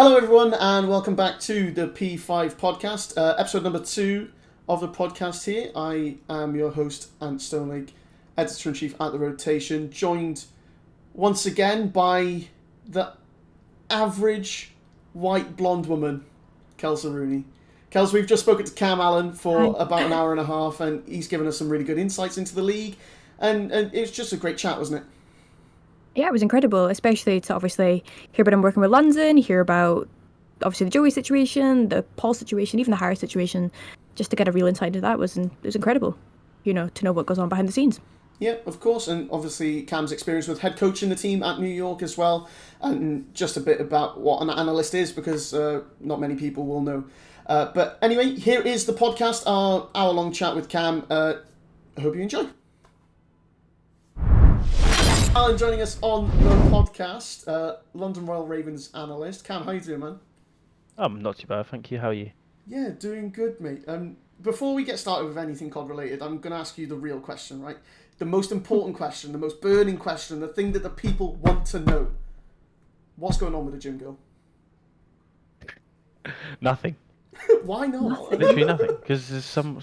Hello, everyone, and welcome back to the P5 podcast, episode number 2 of the podcast here. I am your host, Ant Stonelake, editor-in-chief at The Rotation, joined once again by the average white blonde woman, Kelsey Rooney. Kels, we've just spoken to Camallenn for about an hour and a half, and he's given us some really good insights into the league, and it was just a great chat, wasn't it? Yeah, it was incredible, especially to obviously hear about him working with London, hear about obviously the Joey situation, the Paul situation, even the Harry situation, just to get a real insight into that it was incredible, to know what goes on behind the scenes. Yeah, of course, and obviously Cam's experience with head coaching the team at New York as well, and just a bit about what an analyst is, because not many people will know. But anyway, here is the podcast, our hour-long chat with Cam. I hope you enjoy. Alan joining us on the podcast, London Royal Ravens analyst. Cam, how you doing, man? I'm not too bad, thank you. How are you? Yeah, doing good, mate. Before we get started with anything COD related, I'm going to ask you the real question, right? The most important question, the most burning question, the thing that the people want to know. What's going on with the gym girl? Nothing. Why not? Literally nothing. Because there's someone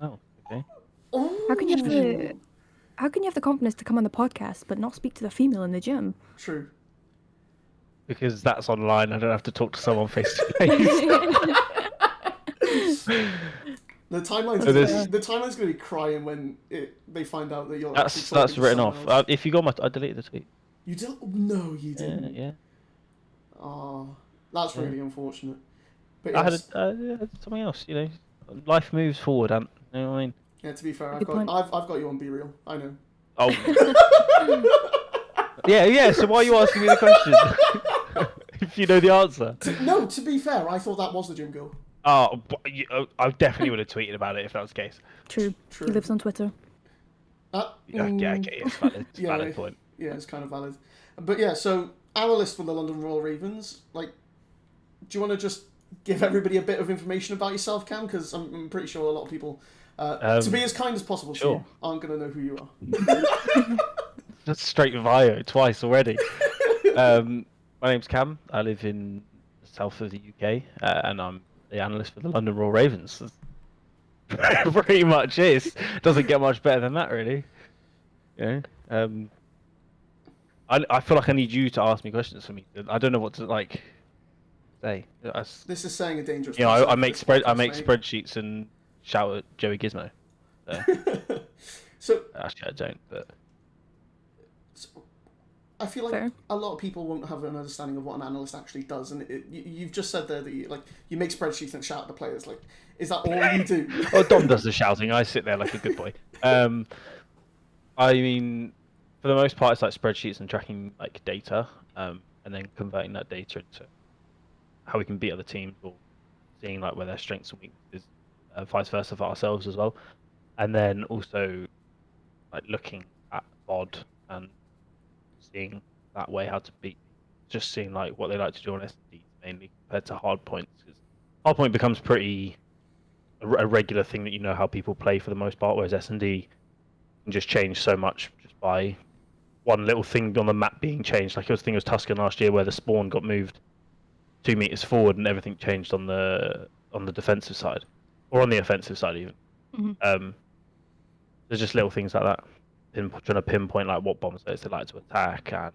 else. Okay. Oh. How can you have the confidence to come on the podcast but not speak to the female in the gym? True. Because that's online. I don't have to talk to someone face to face. The timeline's going to be crying when they find out that you're. That's written off. If you got my, I deleted the tweet. You did? No, you didn't. Yeah. Oh, that's really unfortunate. But I had something else. Life moves forward, and you know what I mean. Yeah, to be fair, I've got you on Be Real. I know. Oh. yeah. So why are you asking me the question? If you know the answer. To be fair, I thought that was the gym girl. Oh, I definitely would have tweeted about it if that was the case. True. He lives on Twitter. Okay, it's valid. It's a valid point. Yeah, it's kind of valid. But yeah, so analyst for the London Royal Ravens. Do you want to just give everybody a bit of information about yourself, Cam? Because I'm pretty sure a lot of people, to be as kind as possible to you, aren't going to know who you are. That's straight bio twice already. My name's Cam. I live in the south of the UK, and I'm the analyst for the London Royal Ravens. Pretty much is. Doesn't get much better than that, really. I feel like I need you to ask me questions for me. I don't know what to say. This is saying a dangerous. I make spreadsheets and shout at Joey Gizmo. So actually, I don't. But I feel like a lot of people won't have an understanding of what an analyst actually does, and you've just said there that you make spreadsheets and shout at the players. Is that all you do? Well, Dom does the shouting. I sit there like a good boy. I mean, for the most part, it's like spreadsheets and tracking data, and then converting that data into how we can beat other teams, or seeing where their strengths and weaknesses, vice versa for ourselves as well, and then also looking at VOD and seeing that way how to beat, just seeing what they like to do on SD mainly compared to hardpoints. Because hardpoint becomes pretty a regular thing that you know how people play for the most part, whereas S&D can just change so much just by one little thing on the map being changed. I think it was Tuscan last year where the spawn got moved 2 meters forward and everything changed on the defensive side, or on the offensive side even. Mm-hmm. There's just little things like that. Trying to pinpoint what bombs they like to attack and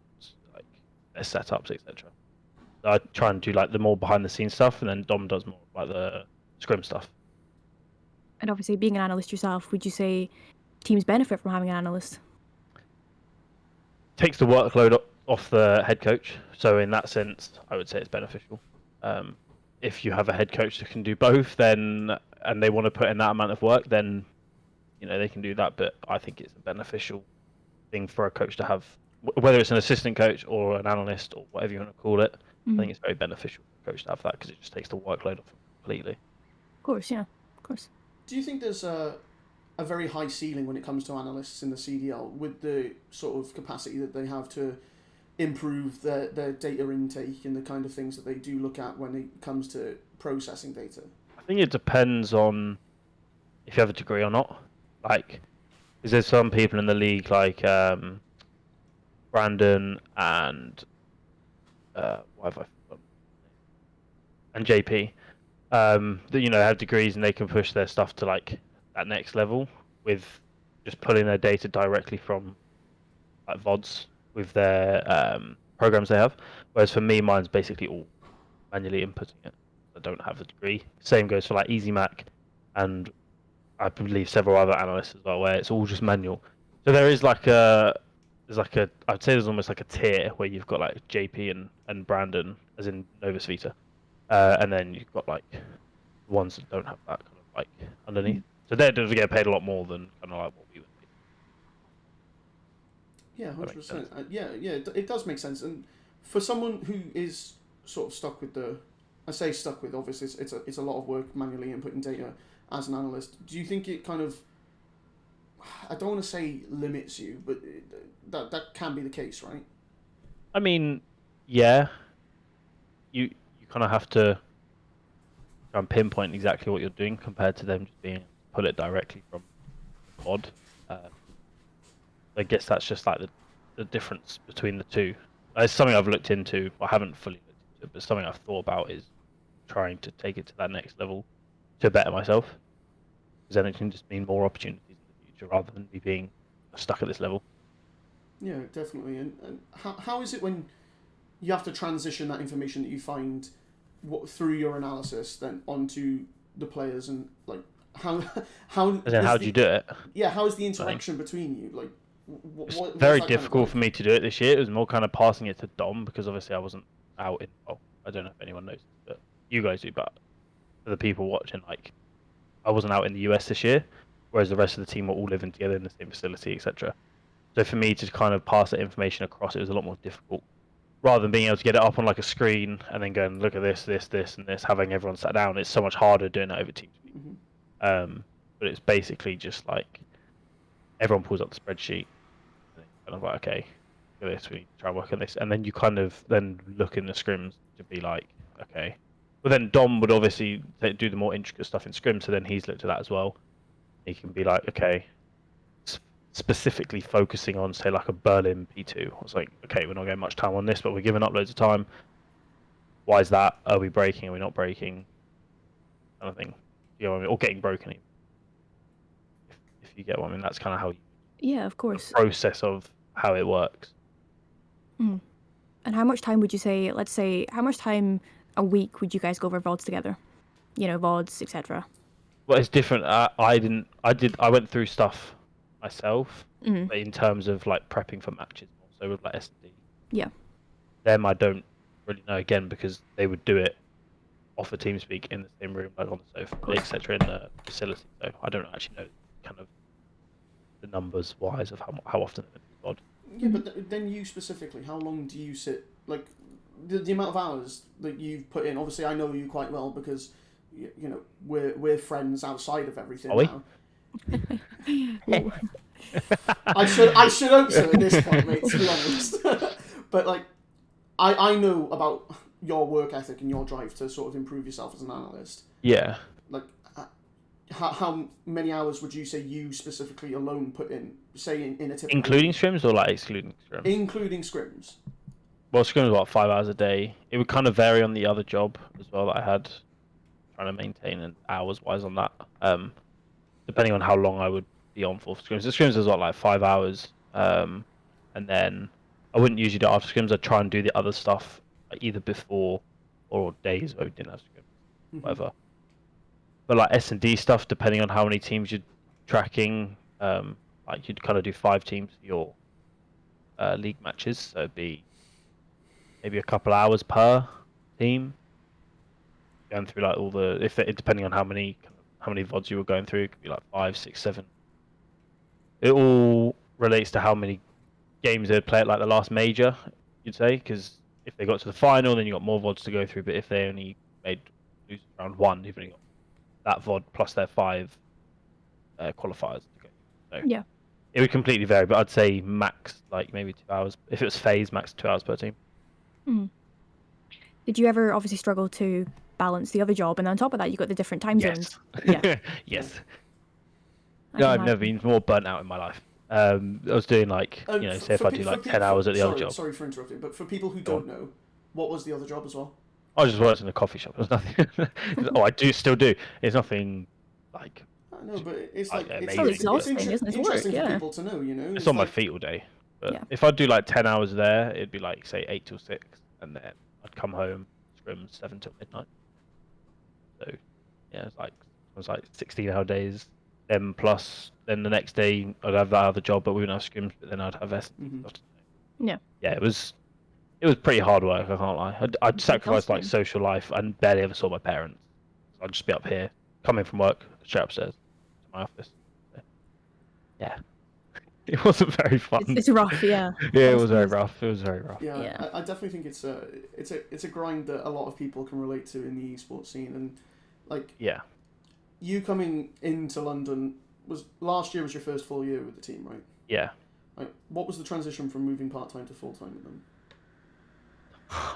their setups, etc. So I try and do the more behind the scenes stuff, and then Dom does more the scrim stuff. And obviously, being an analyst yourself, would you say teams benefit from having an analyst? Takes the workload off the head coach, so in that sense, I would say it's beneficial. If you have a head coach that can do both, and they want to put in that amount of work, then they can do that. But I think it's a beneficial thing for a coach to have, whether it's an assistant coach or an analyst or whatever you want to call it. Mm-hmm. I think it's very beneficial for a coach to have that, because it just takes the workload off completely. Of course, yeah, of course. Do you think there's a very high ceiling when it comes to analysts in the CDL, with the sort of capacity that they have to improve their data intake and the kind of things that they do look at when it comes to processing data? I think it depends on if you have a degree or not. Because there's some people in the league Brandon and what have I forgotten? and JP, that have degrees and they can push their stuff to like that next level with just pulling their data directly from like VODs with their programs they have. Whereas for me, mine's basically all manually inputting it. I don't have a degree. Same goes for like EasyMac, and I believe several other analysts as well, where it's all just manual. So there's like a I'd say there's almost like a tier where you've got like JP and Brandon, as in Novus Vita, and then you've got like the ones that don't have that kind of like underneath. So they do get paid a lot more than kind of like what we would pay. Yeah, 100%. Yeah, it does make sense. And for someone who is sort of stuck with I say stuck with, obviously it's a lot of work manually inputting data as an analyst. Do you think it kind of, I don't want to say limits you, but that can be the case, right? I mean, yeah, you kind of have to try and pinpoint exactly what you're doing compared to them just being pull it directly from the pod. I guess that's just like the difference between the two. It's something I've looked into. I haven't fully looked into it, but something I've thought about is trying to take it to that next level to better myself. Because then it can just mean more opportunities in the future rather than me being stuck at this level. Yeah, definitely. And how is it when you have to transition that information that you find through your analysis then onto the players, and like how And then how do you do it? Yeah, how is the interaction between you? Like, it's very difficult for me to do it this year. It was more kind of passing it to Dom because obviously I wasn't out in. Well, I don't know if anyone knows, but you guys do. But for the people watching, like, I wasn't out in the US this year, whereas the rest of the team were all living together in the same facility, etc. So for me to kind of pass that information across, it was a lot more difficult. Rather than being able to get it up on like a screen and then go and look at this, and this, having everyone sat down, it's so much harder doing that over TeamSpeak. Mm-hmm. But it's basically just like everyone pulls up the spreadsheet, and kind of like, okay, look at this, we try and work on this, and then you kind of then look in the scrims to be like, okay. But then Dom would obviously do the more intricate stuff in scrims, so then he's looked at that as well. He can be like, okay, specifically focusing on, say, like a Berlin P2. I was like, okay, we're not getting much time on this, but we're giving up loads of time. Why is that? Are we breaking? Are we not breaking? Kind of thing. You know what I mean? Or getting broken, even. If you get what I mean. That's kind of how Yeah, of course. The process of how it works. Mm. And how much time would you say, let's say, how much time a week would you guys go over VODs together? VODs, etc. Well, it's different. I went through stuff myself in terms of like prepping for matches, also with like S&D. Yeah. Them I don't really know, again, because they would do it off a TeamSpeak in the same room, like on the sofa, etc. in the facility. So I don't actually know kind of the numbers wise of how often they do VOD. Yeah, but then you specifically, how long do you sit? Like the amount of hours that you've put in. Obviously, I know you quite well because we're friends outside of everything. Are we? Now. I should hope so at this point, mate. To be honest, but like I know about your work ethic and your drive to sort of improve yourself as an analyst. Yeah. Like, how many hours would you say you specifically alone put in, say in a typical... Including scrims or like excluding scrims? Including scrims. Well, scrims about 5 hours a day. It would kind of vary on the other job as well that I had, trying to maintain an hours-wise on that. Depending on how long I would be on for scrims. The scrims is like 5 hours, and then I wouldn't usually do after scrims. I'd try and do the other stuff like either before or days where we didn't have scrims, whatever. But like S&D stuff, depending on how many teams you're tracking, like you'd kind of do 5 teams for your league matches, so it'd be maybe a couple hours per team, going through like all the depending on how many VODs you were going through, it could be like 5, 6, 7. It all relates to how many games they'd play at like the last major, you'd say, because if they got to the final, then you got more VODs to go through. But if they only lose round 1, you've only got that VOD plus their 5 qualifiers to go. So yeah, it would completely vary, but I'd say max like maybe 2 hours. If it was phase, max 2 hours per team. Did you ever obviously struggle to balance the other job, and on top of that you got the different time zones? Yeah. Yes. No, I've never been more burnt out in my life. I was doing like, say if I do like 10 hours at the other job. Sorry for interrupting, but for people who don't know, what was the other job as well? I just worked in a coffee shop. There's nothing. Oh, I still do. It's nothing like. I know, but it's Like, like amazing, It's exhausting, isn't it? It's work, interesting for yeah. people to know. You know, It's on my like, feet all day. But Yeah. if I do like 10 hours there, it'd be like say 8 till 6, and then I'd come home, scrim 7 till midnight. So yeah, it was like 16-hour days. Then plus, then the next day I'd have that other job, but we wouldn't have scrims. But then I'd have Mhm. Yeah. Yeah, it was pretty hard work. I can't lie. I'd sacrifice like exhausting. social life and barely ever saw my parents. I'd just be up here, come in from work, straight upstairs to my office. Yeah, it wasn't very fun. It's rough, yeah. Yeah, it was very Honestly, rough. It was very rough. Yeah, Yeah. I definitely think it's a grind that a lot of people can relate to in the esports scene, and like Yeah, you coming into London last year was your first full year with the team, right? yeah. Like, what was the transition from moving part time to full time with them?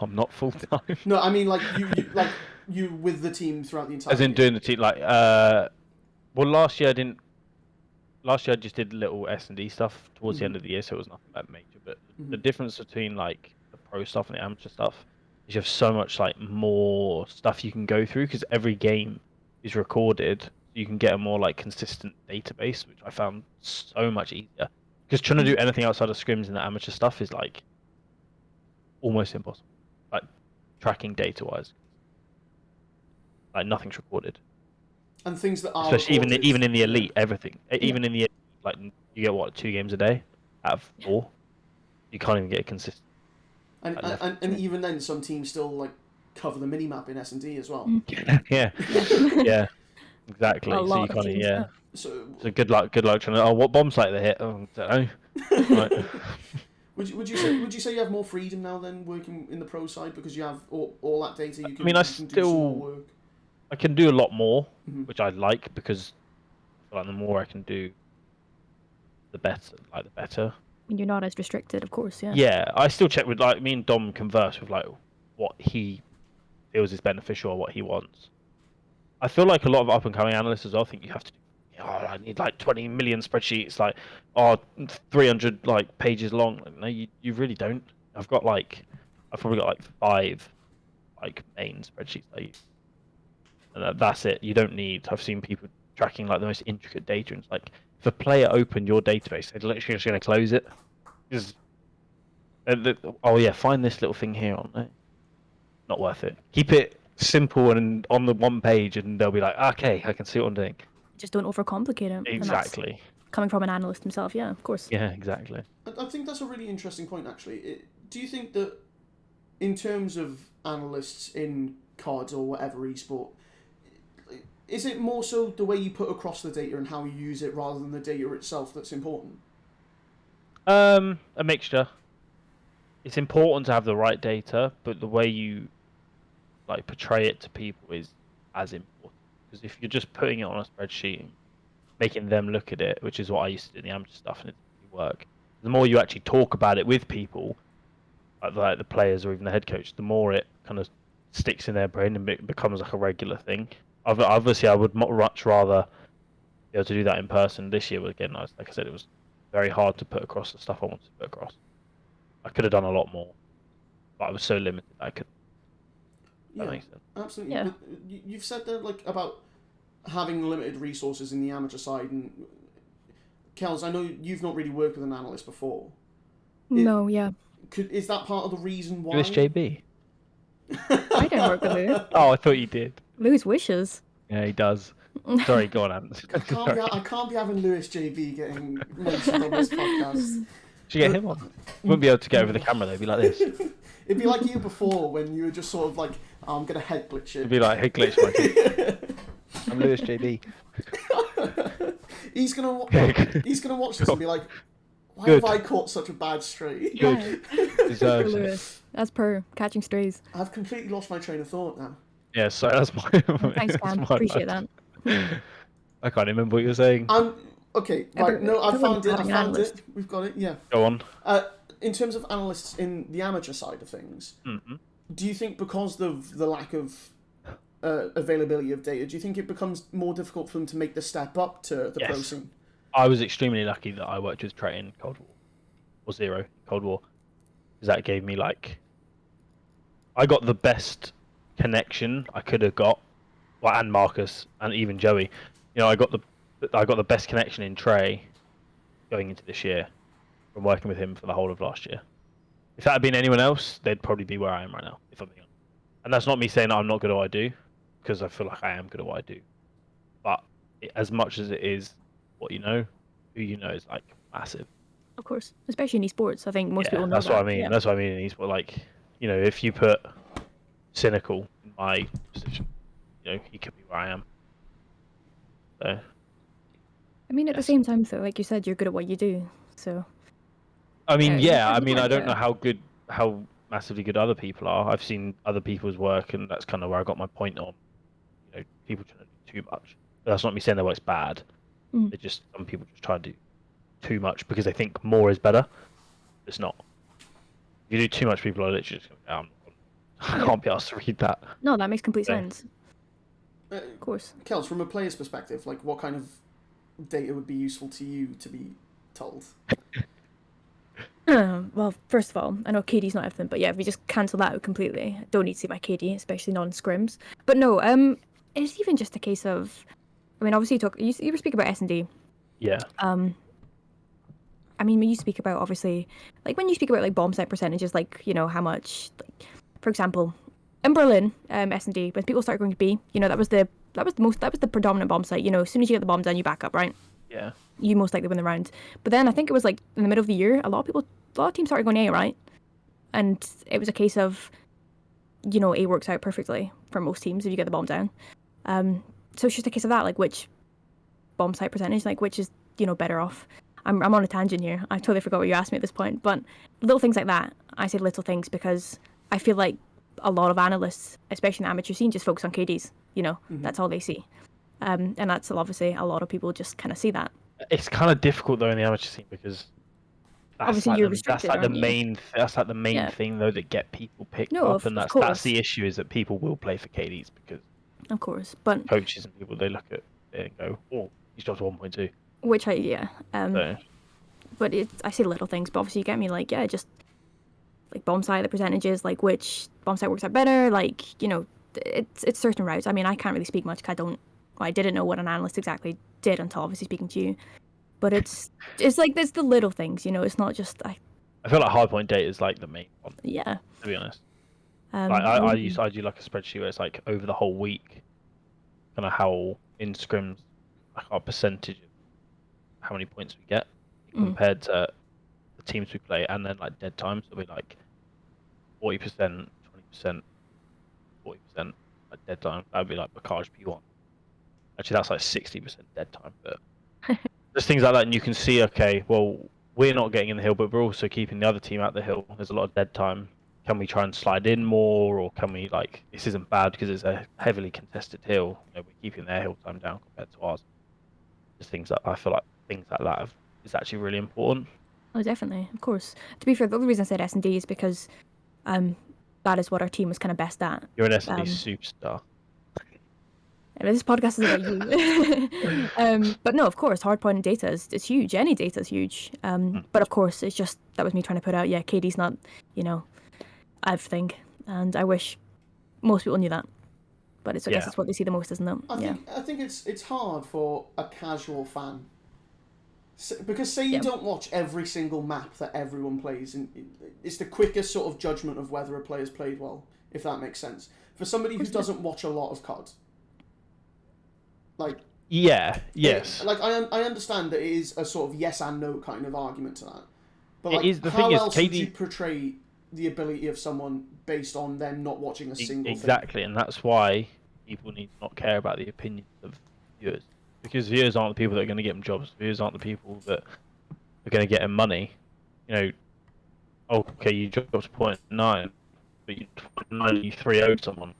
I'm not full time. No, I mean like you with the team throughout the entire. As in year. doing the team like well, last year I didn't. Last year I just did little S&D stuff towards the end of the year, so it was nothing that major. But the difference between like the pro stuff and the amateur stuff is you have so much like more stuff you can go through because every game is recorded. You can get a more like consistent database, which I found so much easier. Because trying to do anything outside of scrims and the amateur stuff is like almost impossible. Like tracking data wise, like nothing's recorded. And things that are Especially recorded, even in the elite, everything. Even in the elite, like you get what 2 games a day out of 4. You can't even get a consistent. and even then, some teams still like cover the mini map in S&D as well. Yeah, yeah, exactly. A So lot you of can't. teams, Yeah. So So good luck trying to. Oh, what bomb site they hit? Oh, I don't know. Right. would you say you have more freedom now then working in the pro side because you have all that data? You can, I mean, I you can do some more still work. I can do a lot more, Mhm. which I like because I feel like the more I can do, the better. Like the better. And you're not as restricted, of course, yeah. Yeah, I still check with like me and Dom converse with like what he feels is beneficial or what he wants. I feel like a lot of up and coming analysts as well think you have to. Oh, I need like 20 million spreadsheets, like 300 like pages long. Like, no, you really don't. I've probably got like 5 like main spreadsheets I use, and that's it. You don't need. I've seen people tracking like the most intricate data, and it's like if a player opened your database, they're literally just going to close it. Because oh yeah, find this little thing here on it. Not worth it. Keep it simple and on the one page, and they'll be like, okay, I can see what I'm doing. Just don't overcomplicate it. and that's Exactly. coming from an analyst himself, yeah, of course. Yeah, exactly. I think that's a really interesting point, actually. Do you think that, in terms of analysts in COD or whatever esport, is it more so the way you put across the data and how you use it rather than the data itself that's important? A mixture. It's important to have the right data, but the way you like portray it to people is as important. Because if you're just putting it on a spreadsheet and making them look at it, which is what I used to do in the amateur stuff, and it didn't work. The more you actually talk about it with people, like the players or even the head coach, the more it kind of sticks in their brain and becomes like a regular thing. Obviously, I would much rather be able to do that in person. This year, again, like I said, it was very hard to put across the stuff I wanted to put across. I could have done a lot more, but I was so limited that I could. Yeah, That makes sense. absolutely. Yeah. But you've said that like about having limited resources in the amateur side, and Kels, I know you've not really worked with an analyst before. No, yeah. Is that part of the reason why? USJB. I don't work with Lou. Oh, I thought you did. Lou's wishes. Yeah, he does. Sorry, go on, Ant. I can't be having Lewis JB getting mentioned on this podcast. Should get him on. Wouldn't be able to get over the camera though. It'd be like this. It'd be like you before when you were just sort of like, oh, I'm gonna head glitch It'd it. be like, hey, glitch my team. I'm Lewis JB. He's gonna watch this and be like, why Good. have I caught such a bad stray? Yeah. Deserves it. Lewis. As per catching strays. I've completely lost my train of thought now. Yeah, so that's my. Thanks, that's Cam. my Appreciate bad. that. I can't remember what you were saying. Okay, right. No, I found it. I having an found analyst. it. We've got it. Yeah. Go on. In terms of analysts in the amateur side of things, Mm-hmm. do you think because of the lack of availability of data, do you think it becomes more difficult for them to make the step up to the pro Yes. scene? I was extremely lucky that I worked with Trey in Cold War, or Zero Cold War, because that gave me like, I got the best connection I could have got, well, and Marcus and even Joey. You know, I got the best connection in Trey going into this year from working with him for the whole of last year. If that had been anyone else, they'd probably be where I am right now, if I'm being honest. And that's not me saying that I'm not good at what I do, because I feel like I am good at what I do. But as much as it is what you know, who you know is like massive. Of course, especially in esports, I think most people know that's that. what I mean. Yeah. That's what I mean in esports. Like, you know, if you put Cynical in my position, you know, he could be where I am. So. I mean, at the same time, though, like you said, you're good at what you do. So. I mean, yeah. I mean, I don't know how massively good other people are. I've seen other people's work, and that's kind of where I got my point on. You know, people trying to do too much. But that's not me saying their work's bad. They just, some people just try to do too much because they think more is better. It's not. If you do too much, people are literally just going, I can't be asked to read that. No, that makes complete sense. Of course. Kels, from a player's perspective, like, what kind of data would be useful to you to be told? Well, first of all, I know KD's not everything, but yeah, if we just cancel that out completely, I don't need to see my KD, especially non-scrims. But no, it's even just a case of, I mean, obviously you were speaking about S&D. Yeah. I mean, when you speak about, obviously, like when you speak about like bomb site percentages, like, you know, how much, like, for example, in Berlin, S&D, when people started going to B, you know, that was the predominant bomb site. You know, as soon as you get the bomb down, you back up, right? Yeah. You most likely win the round. But then I think it was like in the middle of the year, a lot of teams started going A, right? And it was a case of, you know, A works out perfectly for most teams if you get the bomb down. So it's just a case of that, like which bomb site percentage, like which is, you know, better off. I'm on a tangent here. I totally forgot what you asked me at this point. But little things like that, I say little things because I feel like a lot of analysts, especially in the amateur scene, just focus on KDs. You know, that's all they see. And that's obviously a lot of people just kind of see that. It's kind of difficult though in the amateur scene because obviously you're restricted. That's like the main thing though that get people picked up, and that's the issue is that people will play for KDs because of course, but coaches and people, they look at it and go, oh, he's dropped 1.2. Which but I say little things, but obviously you get me, like, yeah, just like bomb site, the percentages, like which bomb site works out better, like, you know, it's certain routes. I mean, I can't really speak much because I didn't know what an analyst exactly did until obviously speaking to you. But it's like there's the little things, you know. It's not just I feel like hardpoint data is like the main one. Yeah. To be honest, like I do like a spreadsheet where it's like over the whole week, kind of how in scrims, like our percentage of how many points we get compared to the teams we play, and then like dead times. It'll be like 40%, 20%, 40% like dead time. That would be like Bacage P1. Actually, that's like 60% dead time, but. There's things like that, and you can see, okay, well, we're not getting in the hill, but we're also keeping the other team out the hill. There's a lot of dead time. Can we try and slide in more, or can we, like, this isn't bad because it's a heavily contested hill. You know, we're keeping their hill time down compared to ours. There's things that I feel like things like that is actually really important. Oh, definitely, of course. To be fair, the other reason I said S&D is because that is what our team was kind of best at. You're an S&D superstar. This podcast is about you. But no, of course, hardpoint data is huge. Any data is huge. But of course, it's just, that was me trying to put out, yeah, KD's not, you know, everything. And I wish most people knew that. But I guess it's what they see the most, isn't it? I think it's hard for a casual fan. Because say you don't watch every single map that everyone plays, and it's the quickest sort of judgment of whether a player's played well, if that makes sense. For somebody who doesn't watch a lot of COD, like, yes. I understand that it is a sort of yes and no kind of argument to that. But like, how else would you portray the ability of someone based on them not watching a single thing? Exactly, and that's why people need to not care about the opinions of viewers. Because viewers aren't the people that are going to get them jobs. Viewers aren't the people that are going to get them money. You know, okay, you dropped 0.9, but you 3-0'd someone. You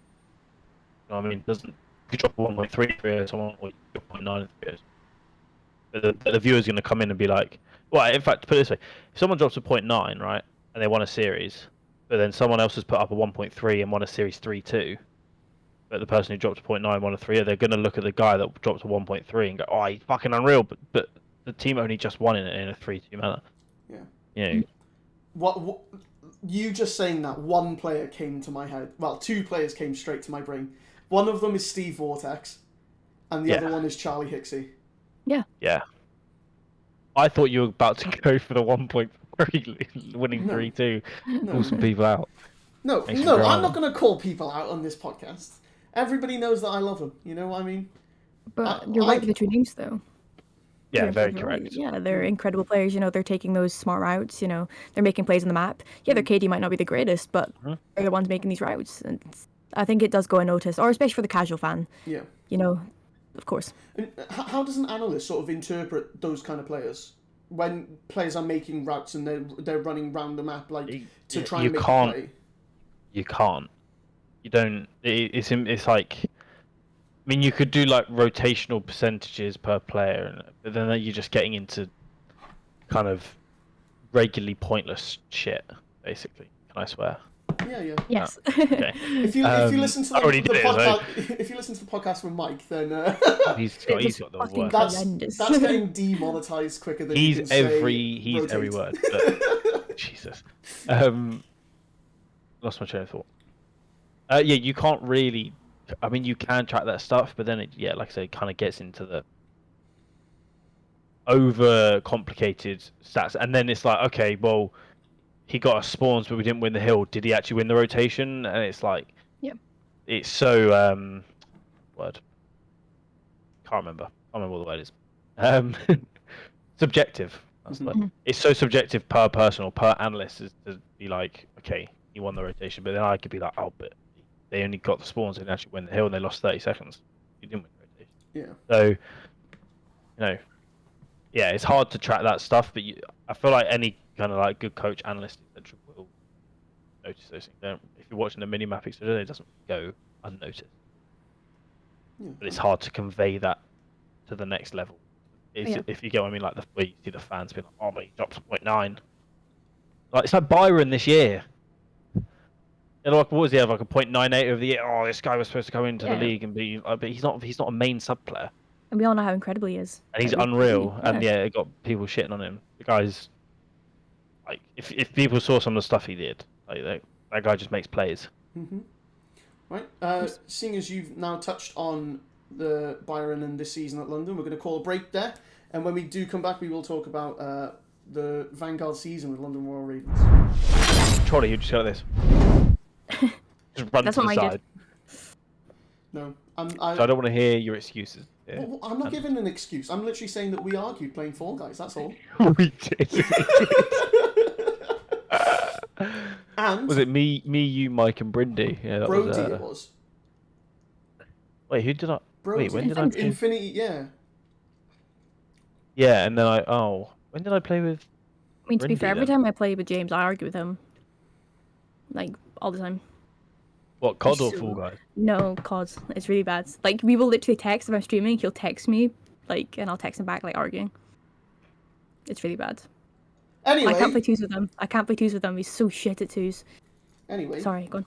know what I mean? You drop 1.3 someone, or you drop 0.9 but the viewer's going to come in and be like, well, in fact, put it this way, if someone drops a 0.9, right, and they won a series, but then someone else has put up a 1.3 and won a series 3-2, but the person who dropped a 0.9 won a 3, they're going to look at the guy that dropped a 1.3 and go, oh, he's fucking unreal, but the team only just won in a 3-2 manner. Yeah. You know. What you just saying that, one player came to my head. Well, two players came straight to my brain. One of them is Steve Vortex, and the other one is Charlie Hixie. Yeah. Yeah. I thought you were about to go for the 1.3 winning 3-2. Pull some people out. No, I'm not going to call people out on this podcast. Everybody knows that I love them. You know what I mean? But you're right with the two names, though. Yeah, You're very right. correct. Yeah, they're incredible players. They're taking those smart routes. They're making plays on the map. Yeah, their KD might not be the greatest, but they're the ones making these routes. And I think it does go unnoticed, or especially for the casual fan. Yeah. Of course. And how does an analyst sort of interpret those kind of players when players are making routes and they're running around the map to try and make a play? You can't. You don't. It's like. I mean, you could do like rotational percentages per player, but then you're just getting into kind of regularly pointless shit, basically. Can I swear? Yeah. Yes. Okay. If you listen to the podcast, if you listen to the podcast with Mike, then he's got the word. That's getting demonetized quicker than you can he's rotate. every word. But, Jesus. Lost my train of thought. Yeah, you can't really. I mean, you can track that stuff, but then like I say, it kind of gets into the over complicated stats, and then it's like, okay, well, he got us spawns, but we didn't win the hill. Did he actually win the rotation? And it's like, it's so word. Can't remember what the word is. Subjective. That's the word. It's so subjective per person or per analyst is to be like, okay, he won the rotation, but then I could be like, oh, but they only got the spawns, they didn't actually win the hill, and they lost 30 seconds. You didn't win the rotation. Yeah. So, yeah, it's hard to track that stuff, but I feel like any kind of like good coach, analyst, etc., will notice those things. If you're watching the mini-map, it doesn't go unnoticed. Yeah. But it's hard to convey that to the next level. If you get what I mean, like where you see the fans being like, oh, but he dropped 0.9. Like, it's like Byron this year. Like, what was he have, like a 0.98 over the year? Oh, this guy was supposed to come into the league and be, but he's not a main sub player. And we all know how incredible he is. And he's unreal. And it got people shitting on him. The guy's like, if people saw some of the stuff he did, like that guy just makes plays. Right. Seeing as you've now touched on the Byron and this season at London, we're going to call a break there. And when we do come back, we will talk about the Vanguard season with London Royal Ravens. Trolley, you just got this. Just run That's to the what side. I did. No, So I don't want to hear your excuses. Yeah. Well, I'm not giving an excuse. I'm literally saying that we argued playing Fall Guys. That's all. We did. And was it me, you, Mike, and Brindy? Yeah, that Brody, was, it was. Wait, who did I? Brody. Wait, when did I play? Infinity, yeah. Yeah, and then when did I play with? I mean, to be Brindy, fair, every then? time I play with James, I argue with him. Like, all the time. What, COD or Fall Guys? No, COD. It's really bad. Like, we will literally text if I'm streaming. He'll text me, and I'll text him back, arguing. It's really bad. Anyway. I can't play twos with him. He's so shit at twos. Anyway. Sorry, go on.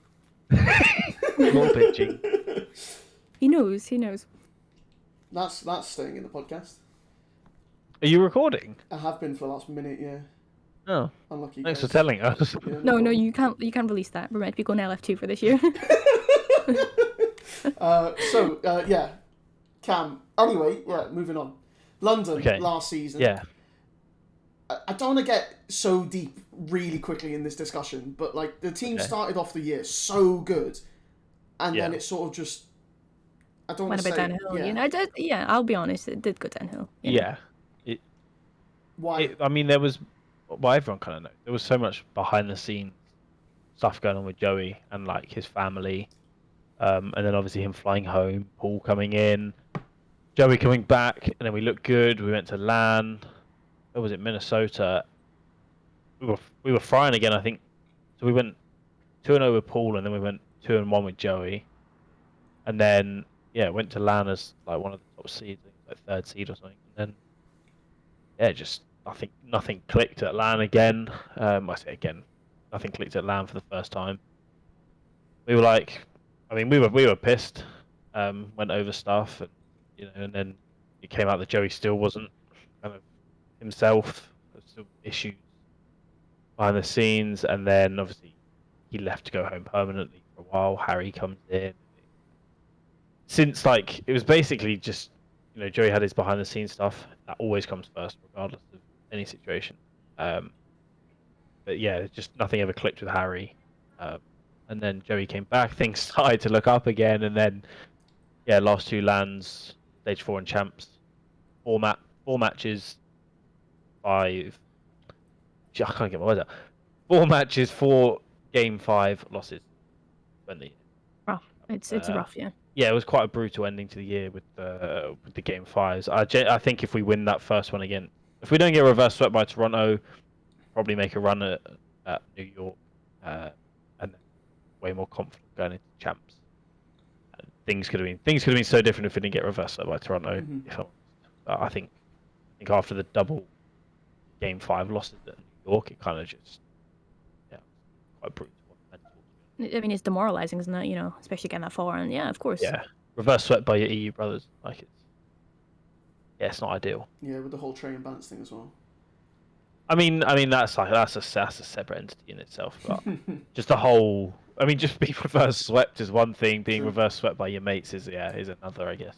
More pitching. He knows. That's staying in the podcast. Are you recording? I have been for the last minute, yeah. Oh. Unlucky. Thanks guys. for telling us. Yeah, No, you can't release that. We're meant to be going LF2 for this year. Yeah. Cam. Anyway, moving on. London last season. Yeah. I don't want to get so deep really quickly in this discussion, but the team started off the year so good, and then it sort of just went a bit downhill. I'll be honest, it did go downhill. Yeah. Why? I mean, there was. Well, everyone kind of knows. There was so much behind the scenes stuff going on with Joey and his family, and then obviously him flying home, Paul coming in, Joey coming back, and then we looked good. We went to LAN. Where was it? Minnesota. We were frying again, I think. So we went 2-0 with Paul, and then we went 2-1 with Joey, and then went to LAN as one of the top seeds, third seed or something, and then just nothing clicked at LAN again. I say again, nothing clicked at LAN for the first time. We were we were pissed. Went over stuff, and and then it came out that Joey still wasn't kind of himself. There's still issues behind the scenes, and then obviously he left to go home permanently for a while. Harry comes in. Since like it was basically just Joey had his behind the scenes stuff that always comes first, regardless of any situation. But yeah, just nothing ever clicked with Harry. And then Joey came back, things started to look up again, and then yeah, last two lands, stage 4 and champs, four matches, five. Gee, I can't get my words out. 4 matches, 4 game 5 losses. When the Rough. It's rough, yeah. Yeah, it was quite a brutal ending to the year with the game 5s. I think if we win that first one again, if we don't get reverse swept by Toronto, probably make a run at New York, and then way more confident going into champs. Things could have been so different if we didn't get reverse swept by Toronto. Mm-hmm. If I'm honest. I think after the double game 5 losses at New York, it kind of just quite brutal. I mean, it's demoralizing, isn't it? Especially getting that far, and yeah, of course. Yeah, reverse swept by your EU brothers, like it's not ideal. Yeah, with the whole Trey and Bance thing as well. I mean that's a separate entity in itself, but just the whole. I mean, just being reverse swept is one thing. Being reverse swept by your mates is another, I guess.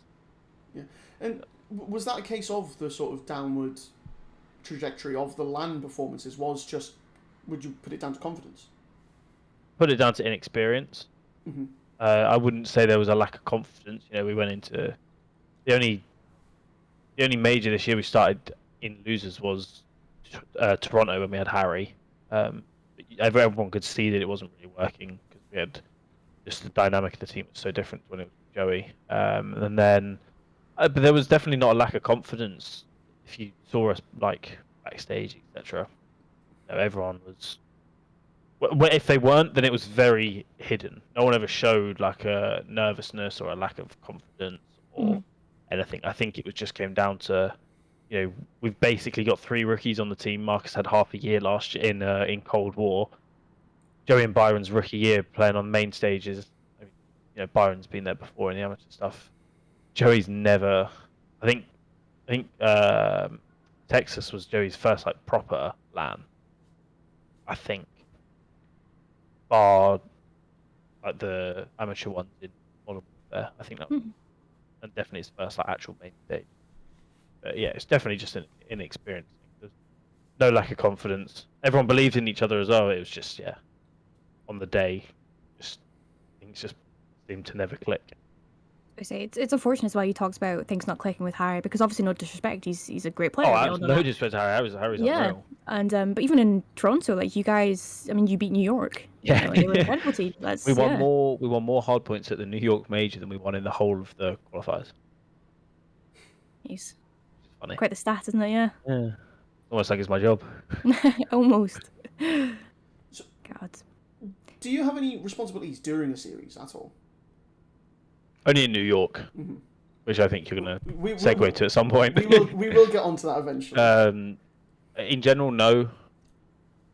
Yeah, and was that a case of the sort of downward trajectory of the LAN performances? Would you put it down to confidence? Put it down to inexperience. Mm-hmm. I wouldn't say there was a lack of confidence. We went into the only major this year we started in losers was Toronto when we had Harry. Everyone could see that it wasn't really working because we had just the dynamic of the team was so different when it was Joey. And then, but there was definitely not a lack of confidence. If you saw us like backstage, etc., everyone was. Well, if they weren't, then it was very hidden. No one ever showed like a nervousness or a lack of confidence or anything. I think it just came down to, we've basically got 3 rookies on the team. Marcus had half a year last year in Cold War. Joey and Byron's rookie year playing on main stages. I mean, Byron's been there before in the amateur stuff. Joey's never. I think Texas was Joey's first like proper LAN. I think. Bar like the amateur ones in Modern Warfare. I think that was and definitely his first like actual main stage. But yeah, it's definitely just an inexperience thing. There's no lack of confidence. Everyone believed in each other as well. It was just on the day, things just seemed to never click. I say it's unfortunate as well. You talked about things not clicking with Harry because obviously no disrespect, he's a great player. Oh, no disrespect to Harry. Harry's unreal. And but even in Toronto, like you guys, I mean, you beat New York. Yeah, they were an incredible team. We won more hard points at the New York major than we won in the whole of the qualifiers. Nice. Funny. Quite the stat, isn't it? Yeah. Yeah. Almost like it's my job. Almost. So, God. Do you have any responsibilities during a series at all? Only in New York, which I think you're going to segue to at some point. We will get onto that eventually. In general, no.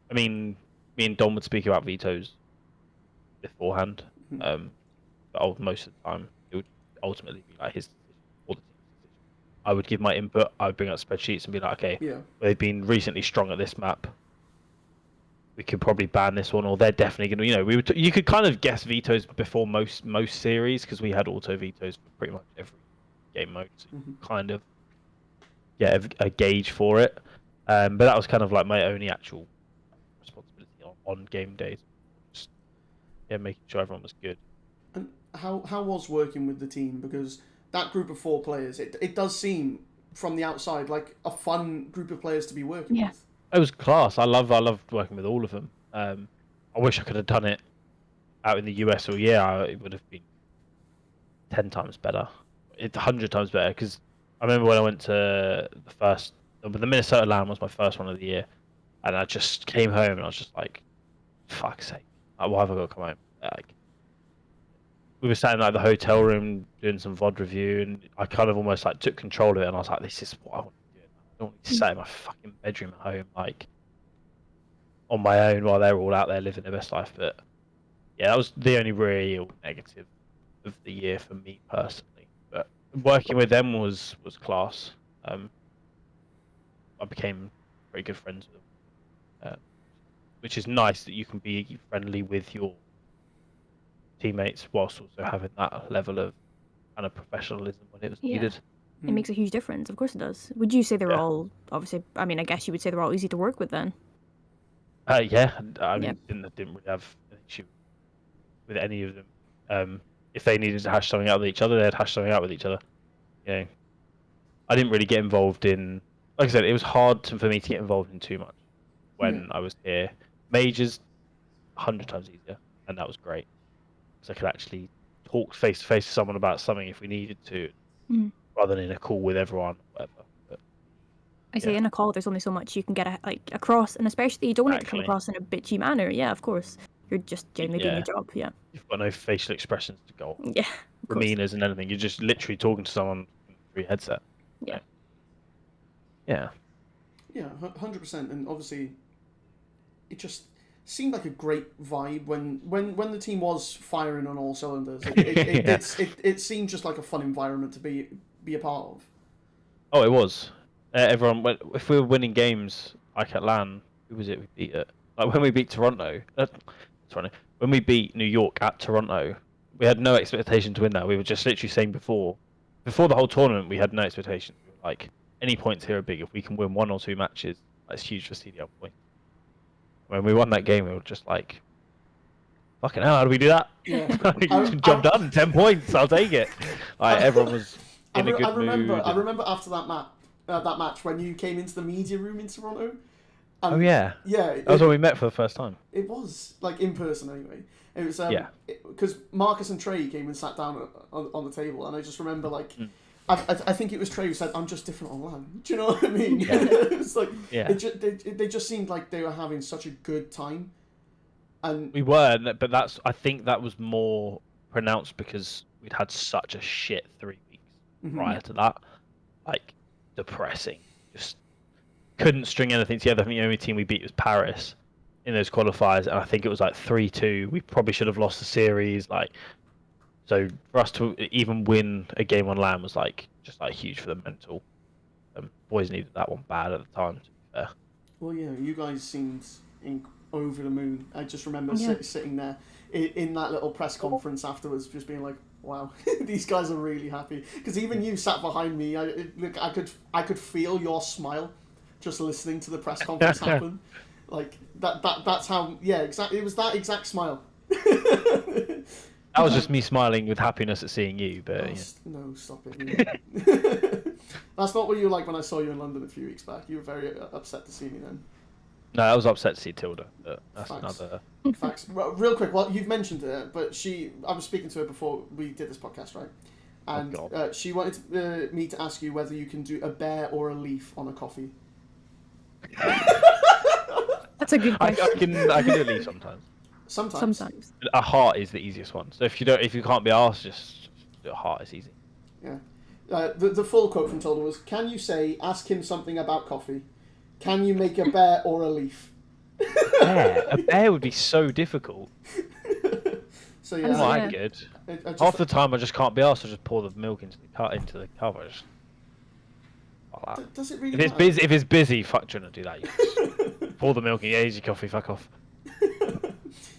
I mean, me and Dom would speak about vetoes beforehand, but most of the time it would ultimately be like his decision or the team's decision. I would give my input. I would bring up spreadsheets and be like, okay, they've been recently strong at this map. We could probably ban this one, or they're definitely going to. You could kind of guess vetoes before most series because we had auto vetoes for pretty much every game mode, so you kind of get a gauge for it. But that was kind of like my only actual responsibility on game days, just making sure everyone was good. And how was working with the team? Because that group of 4 players, it does seem from the outside like a fun group of players to be working with. It was class. I loved working with all of them. I wish I could have done it out in the US all year. It would have been 10 times better. 100 times better. Because I remember when I went to the Minnesota LAN was my first one of the year, and I just came home and I was just like, "Fuck's sake! Why have I got to come home?" Like, we were sat in like the hotel room doing some VOD review, and I kind of almost like took control of it, and I was like, "This is what I want." I don't want to stay in my fucking bedroom at home, like on my own, while they're all out there living their best life. But yeah, that was the only real negative of the year for me personally. But working with them was class. I became very good friends with them. which is nice that you can be friendly with your teammates whilst also having that level of kind of professionalism when it was Yeah. needed. It makes a huge difference. Of course it does. Would you say they were Yeah. all, obviously, I mean, I guess you would say they were all easy to work with then? Yeah, and I Yeah. mean, didn't really have an issue with any of them. If they needed to hash something out with each other, they'd hash something out with each other. You know, I didn't really get involved in, like I said, it was hard for me to get involved in too much when I was here. Majors, 100 times easier, and that was great. So I could actually talk face to face to someone about something if we needed to, rather than in a call with everyone, whatever. But, I say in a call, there's only so much you can get across, and especially you don't want it to come Exactly. across in a bitchy manner. Yeah, of course. You're just genuinely doing your job. Yeah. You've got no facial expressions to go off. Yeah. Of course. Demeanors and anything. You're just literally talking to someone through your headset. Yeah. Yeah. Yeah, 100%. And obviously, it just seemed like a great vibe when the team was firing on all cylinders. It seemed just like a fun environment to be a part of. Oh, it was. Everyone, if we were winning games, like at LAN, who was it we beat at? Like when we beat Toronto, when we beat New York at Toronto, we had no expectation to win that. We were just literally saying before the whole tournament, we had no expectation. We were like, any points here are big. If we can win 1 or 2 matches, that's huge for CDL points. When we won that game, we were just like, fucking hell, how do we do that? Yeah. Job done, 10 points, I'll take it. Like everyone was in a good mood. I remember after that match when you came into the media room in Toronto. And oh yeah. Yeah. That was when we met for the first time. It was like in person anyway. It was yeah. Because Marcus and Trey came and sat down on the table, and I just remember like. I think it was Trey who said, "I'm just different on LAN." Do you know what I mean? Yeah. It's like yeah. they just seemed like they were having such a good time, and we were. But I think that was more pronounced because we'd had such a shit 3 weeks prior to that, like depressing. Just couldn't string anything together. I think the only team we beat was Paris in those qualifiers, and I think it was like 3-2. We probably should have lost the series, like. So for us to even win a game on LAN was just huge for the mental. Boys needed that one bad at the time. To be fair. Well, yeah, you guys seemed over the moon. I just remember sitting there in that little press conference afterwards, just being like, "Wow, these guys are really happy." Because even you sat behind me. I could feel your smile just listening to the press conference happen. Like that's how. Yeah, exactly. It was that exact smile. That was just me smiling with happiness at seeing you, but no, stop it. That's not what you were like when I saw you in London a few weeks back. You were very upset to see me then. No, I was upset to see Tilda, but that's Facts. another. Facts. Real quick, well, you've mentioned it, but I was speaking to her before we did this podcast, right? And she wanted me to ask you whether you can do a bear or a leaf on a coffee. That's a good question. I can do a leaf sometimes. Sometimes. A heart is the easiest one. So if you can't be asked, just do a heart. It's easy. Yeah. The full quote from Tilda was, "Can you say, ask him something about coffee? Can you make a bear or a leaf?" A bear would be so difficult. So yeah. Oh, I'm good. Half the time I just can't be asked. I just pour the milk into the cover. Does it really? If it's busy, fuck, do you want to do that? You just pour the milk in. Yeah, easy coffee. Fuck off.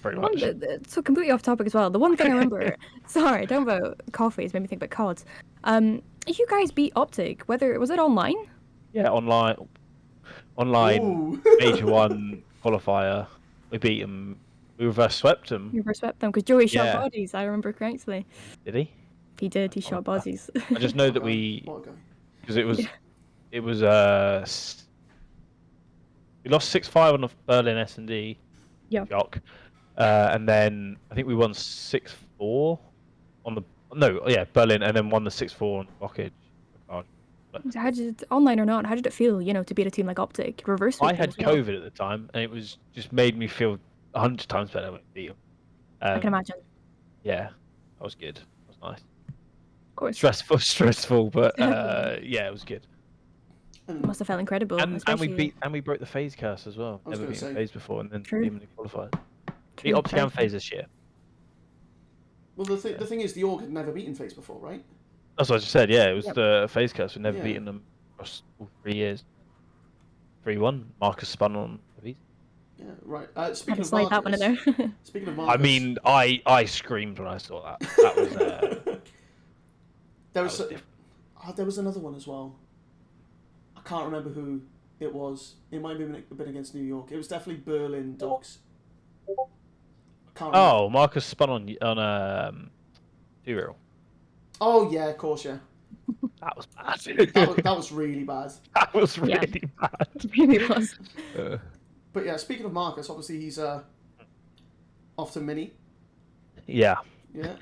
Pretty much. So completely off topic as well. The one thing I remember, sorry, talking about coffee, it's made me think about cards. You guys beat Optic. Was it online? Yeah, online. Major 1 qualifier. We beat them. We reverse swept them. You reverse swept them because Joey shot bodies. I remember correctly. Did he? He did. He shot bodies. I just know that because it was we lost 6-5 on the Berlin S&D. Yeah. Shock. And then I think we won 6-4 on Berlin, and then won the 6-4 on Rockage. How did online or not? How did it feel? To beat a team like Optic, reverse. I had COVID at the time, and it was just made me feel 100 times better when we beat them. I can imagine. Yeah, that was good. That was nice. Of course. Stressful, but yeah, it was good. It must have felt incredible. And we broke the phase curse as well. Never beaten phase before, and then even qualified. The Optic and phase this year. Well, the thing is, the org had never beaten phase before, right? That's what I just said. Yeah, it was the phase curse. We'd never beaten them across all 3 years. 3-1. Marcus spun on the beat. Yeah, right. Had Speaking to of slide that one in Marcus, there. speaking of I Marcus, mean, I screamed when I saw that. That was there that was was different. there was another one as well. I can't remember who it was. It might have been against New York. It was definitely Berlin Ducks. I can't remember. Oh, Marcus spun on 2-0. Oh yeah, of course, yeah. That was bad. That was really bad. That was Yeah. really bad. It really was. But yeah, speaking of Marcus, obviously he's off to Mini. Yeah. Yeah.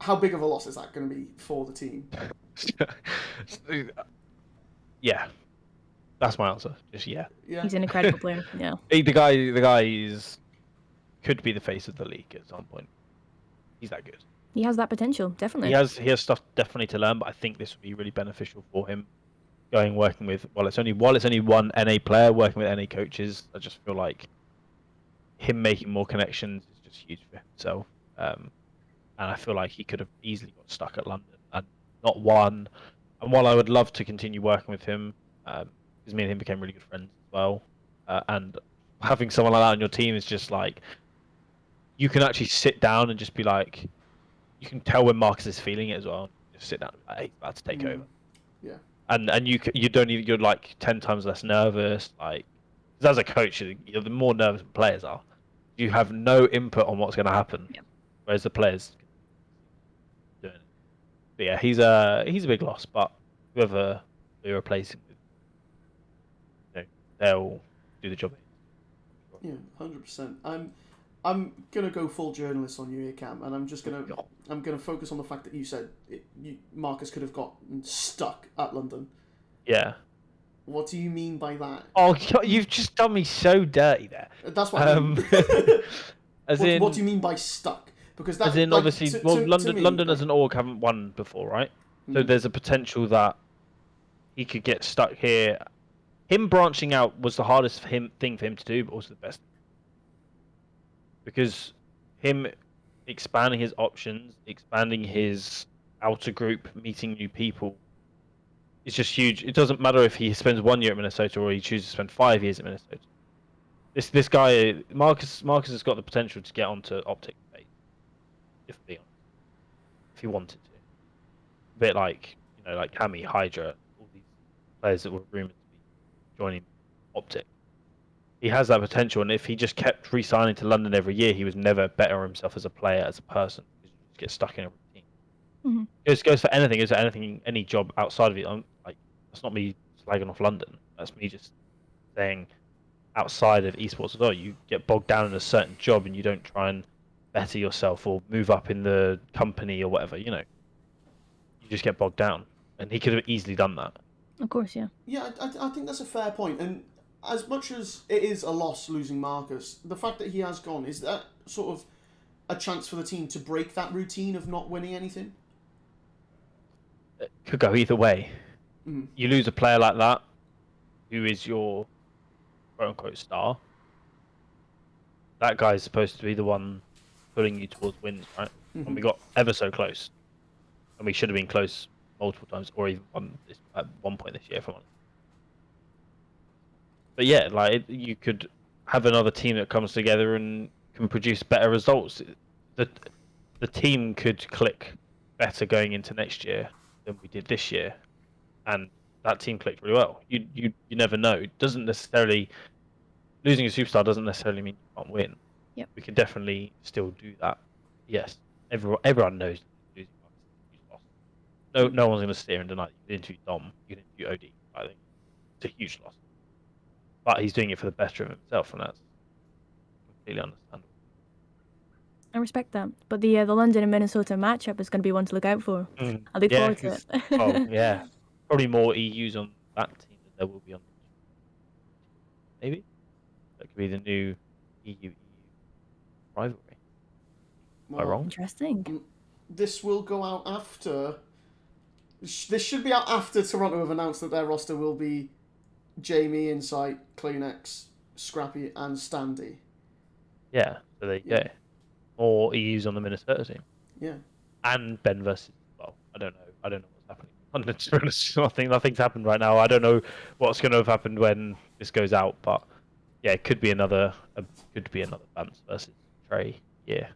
How big of a loss is that going to be for the team? Yeah. That's my answer. Just yeah. Yeah. He's an incredible player. Yeah. The guy could be the face of the league at some point. He's that good. He has that potential, definitely. He has stuff definitely to learn, but I think this would be really beneficial for him. Working with it's only one NA player working with NA coaches. I just feel like him making more connections is just huge for himself. And I feel like he could have easily got stuck at London and not won. And while I would love to continue working with him, because me and him became really good friends as well, and having someone like that on your team is just like you can actually sit down and just be like, you can tell when Marcus is feeling it as well. Just sit down, and be like, hey, he's about to take over. Yeah. And you don't even, you're like 10 times less nervous. Like, 'cause as a coach, you're the more nervous players are. You have no input on what's going to happen, Yep. whereas the players doing it. But yeah, he's a big loss. But whoever we replace him with, they'll do the job. Yeah, 100%. I'm gonna go full journalist on you here, Cam, and I'm gonna focus on the fact that you said Marcus could have gotten stuck at London. Yeah. What do you mean by that? Oh, you've just done me so dirty there. That's what I mean. What do you mean by stuck? Because that, as in, like, obviously, to me, London like, as an org haven't won before, right? So there's a potential that he could get stuck here. Him branching out was the hardest thing for him to do, but also the best. Because him expanding his options, expanding his outer group, meeting new people, it's just huge. It doesn't matter if he spends 1 year at Minnesota or he chooses to spend 5 years at Minnesota. This guy, Marcus has got the potential to get onto Optic base, if he wanted to. A bit like, like Cammy, Hydra, all these players that were rumored to be joining Optic. He has that potential, and if he just kept re-signing to London every year, he was never better himself as a player, as a person. He just get stuck in a routine. Mm-hmm. It goes for anything. Is there anything, any job outside of it? Like, that's not me slagging off London. That's me just saying, outside of esports as well, you get bogged down in a certain job, and you don't try and better yourself or move up in the company or whatever. You just get bogged down, and he could have easily done that. Of course, yeah. Yeah, I think that's a fair point, and as much as it is a loss losing Marcus, the fact that he has gone, is that sort of a chance for the team to break that routine of not winning anything? It could go either way. Mm. You lose a player like that, who is your quote-unquote star. That guy's supposed to be the one pulling you towards wins, right? Mm-hmm. And we got ever so close. And we should have been close multiple times, or even won this at one point this year, if I'm honest. But yeah, like, you could have another team that comes together and can produce better results. The team could click better going into next year than we did this year, and that team clicked really well. You never know. It doesn't necessarily, losing a superstar doesn't necessarily mean you can't win. Yep. We can definitely still do that. Yes, everyone knows losing is a huge loss. No one's going to sit here and deny that. You can interview Dom, you can interview OD. I think it's a huge loss. But he's doing it for the better of himself, and that's completely understandable. I respect that. But the London and Minnesota matchup is going to be one to look out for. I look forward to it. Well, yeah, probably more EUs on that team than there will be on. Maybe that could be the new EU rivalry. Am I wrong? Interesting. This will go out after. This should be out after Toronto have announced that their roster will be Jamie, Insight, Kleenex, Scrappy, and Standy. Yeah, so there you go. More EUs on the Minnesota team. Yeah. And Ben versus, well, I don't know what's happening. To be honest, nothing's happened right now. I don't know what's going to have happened when this goes out, but yeah, it could be another Vance versus Trey. Yeah.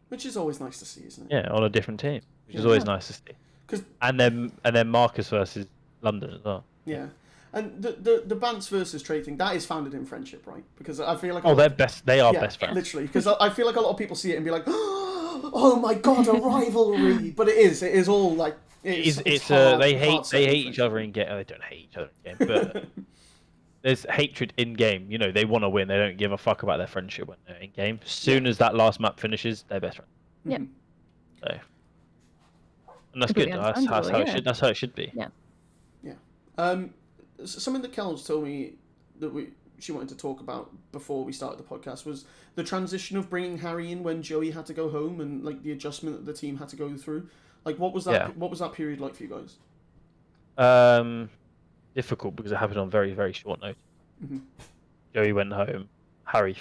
Which is always nice to see, isn't it? Yeah, on a different team, which is Yeah. always nice to see. 'Cause- And then Marcus versus London as well. Yeah. And the Bants versus Trey thing, that is founded in friendship, right? Because I feel like they're best. They are yeah, best friends. literally. Because I feel like a lot of people see it and be like, "Oh my god, a rivalry!" But it is all like it's hard, they hate hard-setting each other in game. They don't hate each other in game, but there's hatred in game. You know, they want to win. They don't give a fuck about their friendship when they're in game. As soon as that last map finishes, they're best friends. Yeah. So, and that's Completely good. That's how understandable, it should. That's how it should be. Yeah. Something that Kel's told me that she wanted to talk about before we started the podcast was the transition of bringing Harry in when Joey had to go home and like the adjustment that the team had to go through. Like, what was that? Yeah. What was that period like for you guys? Difficult because it happened on very, very short notice. Mm-hmm. Joey went home. Harry,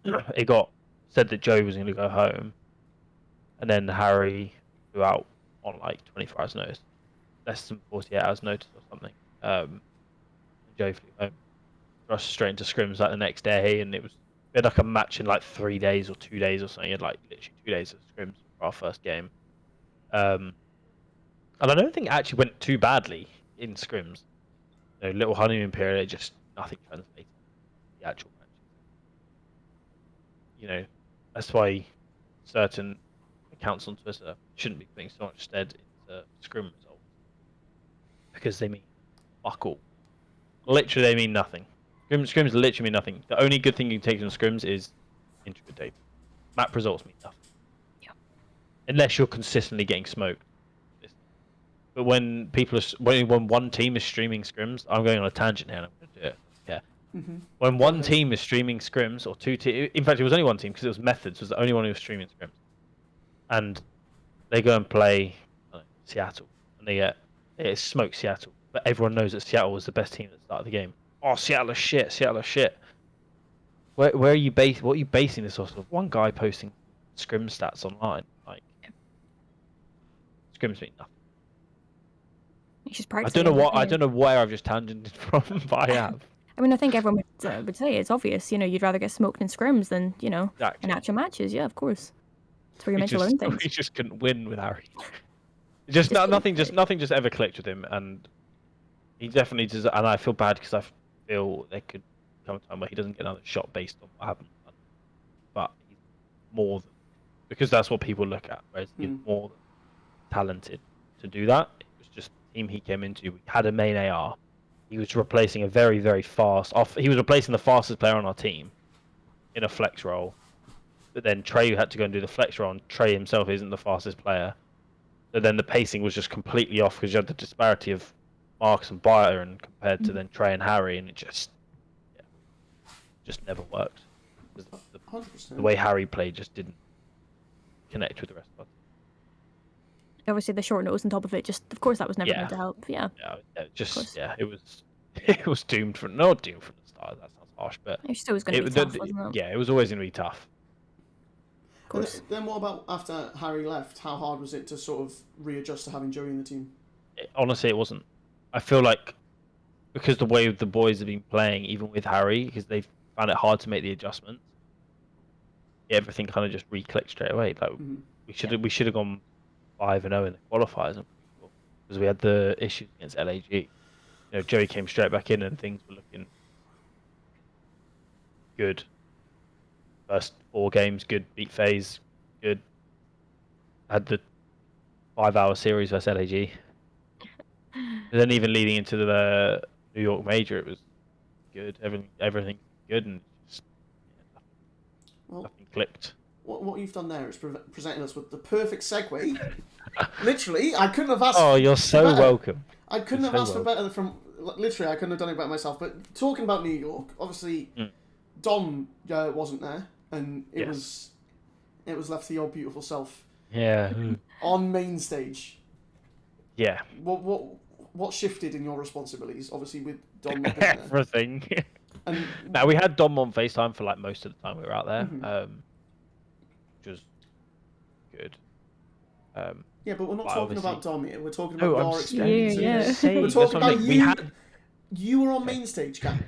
it got said that Joey was going to go home, and then Harry flew out on like 24 hours notice, less than 48 hours notice or something. Joey flew home, rushed straight into scrims like the next day, and we had like a match in like 3 days or 2 days or something. He had like literally 2 days of scrims for our first game. And I don't think it actually went too badly in scrims. You know, little honeymoon period, just nothing translated to the actual match. You know, that's why certain accounts on Twitter shouldn't be putting so much stead into scrim results, because they mean fuck all. Literally, they mean nothing. Scrims literally mean nothing. The only good thing you can take from scrims is intricate data. Map results mean nothing. Yeah. Unless you're consistently getting smoked. But when when one team is streaming scrims, I'm going on a tangent here and I'm going to do it. Yeah. Mm-hmm. When one team is streaming scrims, or two teams, in fact, it was only one team because it was Methods was the only one who was streaming scrims, and they go and play Seattle, and they smoke Seattle, but everyone knows that Seattle was the best team at the start of the game. Oh, Seattle is shit. Seattle is shit. Where are you What are you basing this off of? One guy posting scrim stats online, like scrims mean nothing. It's just practice. I don't know where I've just tangented from, but I have. I mean, I think everyone would say it's obvious. You know, you'd rather get smoked in scrims than in Exactly. actual matches. Yeah, of course. It's where you're meant to learn things. We just couldn't win with Harry. Nothing just ever clicked with him, and he definitely does. And I feel bad because I feel there could come a time where he doesn't get another shot based on what happened. But he's more than, because that's what people look at. Whereas he's more than talented to do that. It was just the team he came into. We had a main AR. He was replacing a very, very fast he was replacing the fastest player on our team in a flex role. But then Trey had to go and do the flex role, and Trey himself isn't the fastest player. So then the pacing was just completely off because you had the disparity of Marcus and Byron compared to then Trey and Harry, and it just never worked. The way Harry played just didn't connect with the rest of us. Obviously, the short notice on top of it, of course, that was never going to help. Yeah. It was doomed from the start. That sounds harsh, but it was always going to be tough, wasn't it? Yeah, it was always going to be tough. Of course. Then what about after Harry left? How hard was it to sort of readjust to having Joey in the team? Honestly, it wasn't. I feel like because the way the boys have been playing, even with Harry, because they found it hard to make the adjustments, everything kind of just re-clicked straight away. Like we should have gone 5-0 in the qualifiers because we had the issues against LAG. You know, Joey came straight back in and things were looking good. First 4 games, good. Beat FaZe, good. Had the 5-hour series versus LAG. And then even leading into the New York Major, it was good. Everything good, and just nothing clicked. What you've done there is presented us with the perfect segue. Literally, I couldn't have asked. Oh, you're so better. welcome. I couldn't have asked for better from. Literally, I couldn't have done it better myself. But talking about New York, obviously, Dom wasn't there, and it was left to your beautiful self. Yeah. On main stage. Yeah. What shifted in your responsibilities? Obviously, with Dom not being there. Everything. And now we had Dom on FaceTime for like most of the time we were out there, which was good. Yeah, but we're not Well, talking obviously- about Dom here. We're talking No, about I'm your s- experience. Yeah, yeah. saying, We're that's talking what I'm about saying. you. We had You were on main stage, Cam.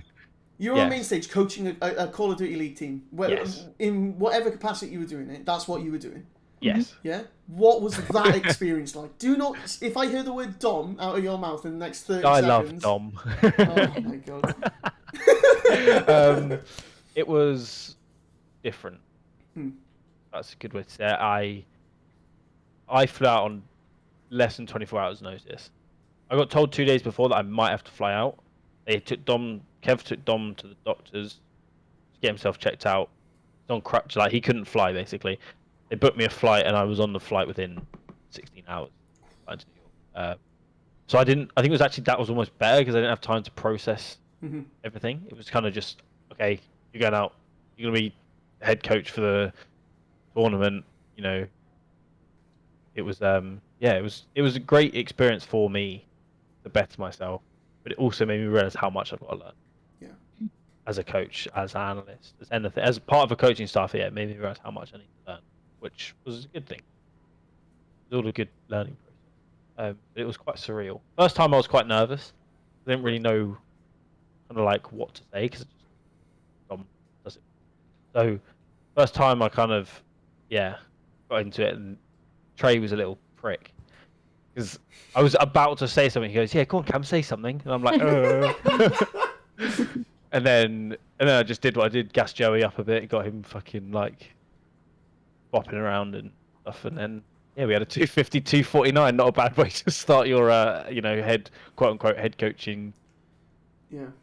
You were on main Yes. stage coaching a Call of Duty League team. Yes. In whatever capacity you were doing it, that's what you were doing. yes. Yeah? What was that experience like? Do not... If I hear the word Dom out of your mouth in the next 30 I seconds... love Dom. Oh, my God. It was different. Hmm. That's a good way to say it. I flew out on less than 24 hours notice. I got told 2 days before that I might have to fly out. Kev took Dom to the doctors to get himself checked out. He's on crutch, like he couldn't fly basically. They booked me a flight and I was on the flight within 16 hours. So I think it was actually, that was almost better because I didn't have time to process everything. It was kind of just, okay, you're going out, you're going to be head coach for the tournament, you know. It was it was a great experience for me to better myself, but it also made me realize how much I've got to learn. Yeah. As a coach, as an analyst, as anything, as part of a coaching staff, it made me realize how much I need to learn, which was a good thing. It was all a good learning process. It was quite surreal. First time I was quite nervous. I didn't really know kind of like what to say because Dom does it. So first time I kind of got into it, and Trey was a little prick because I was about to say something. He goes, "Yeah, go on, Cam, say something," and I'm like, and then I just did what I did, gassed Joey up a bit, got him fucking like bopping around and stuff, and then we had a 250, 249. Not a bad way to start your head quote unquote head coaching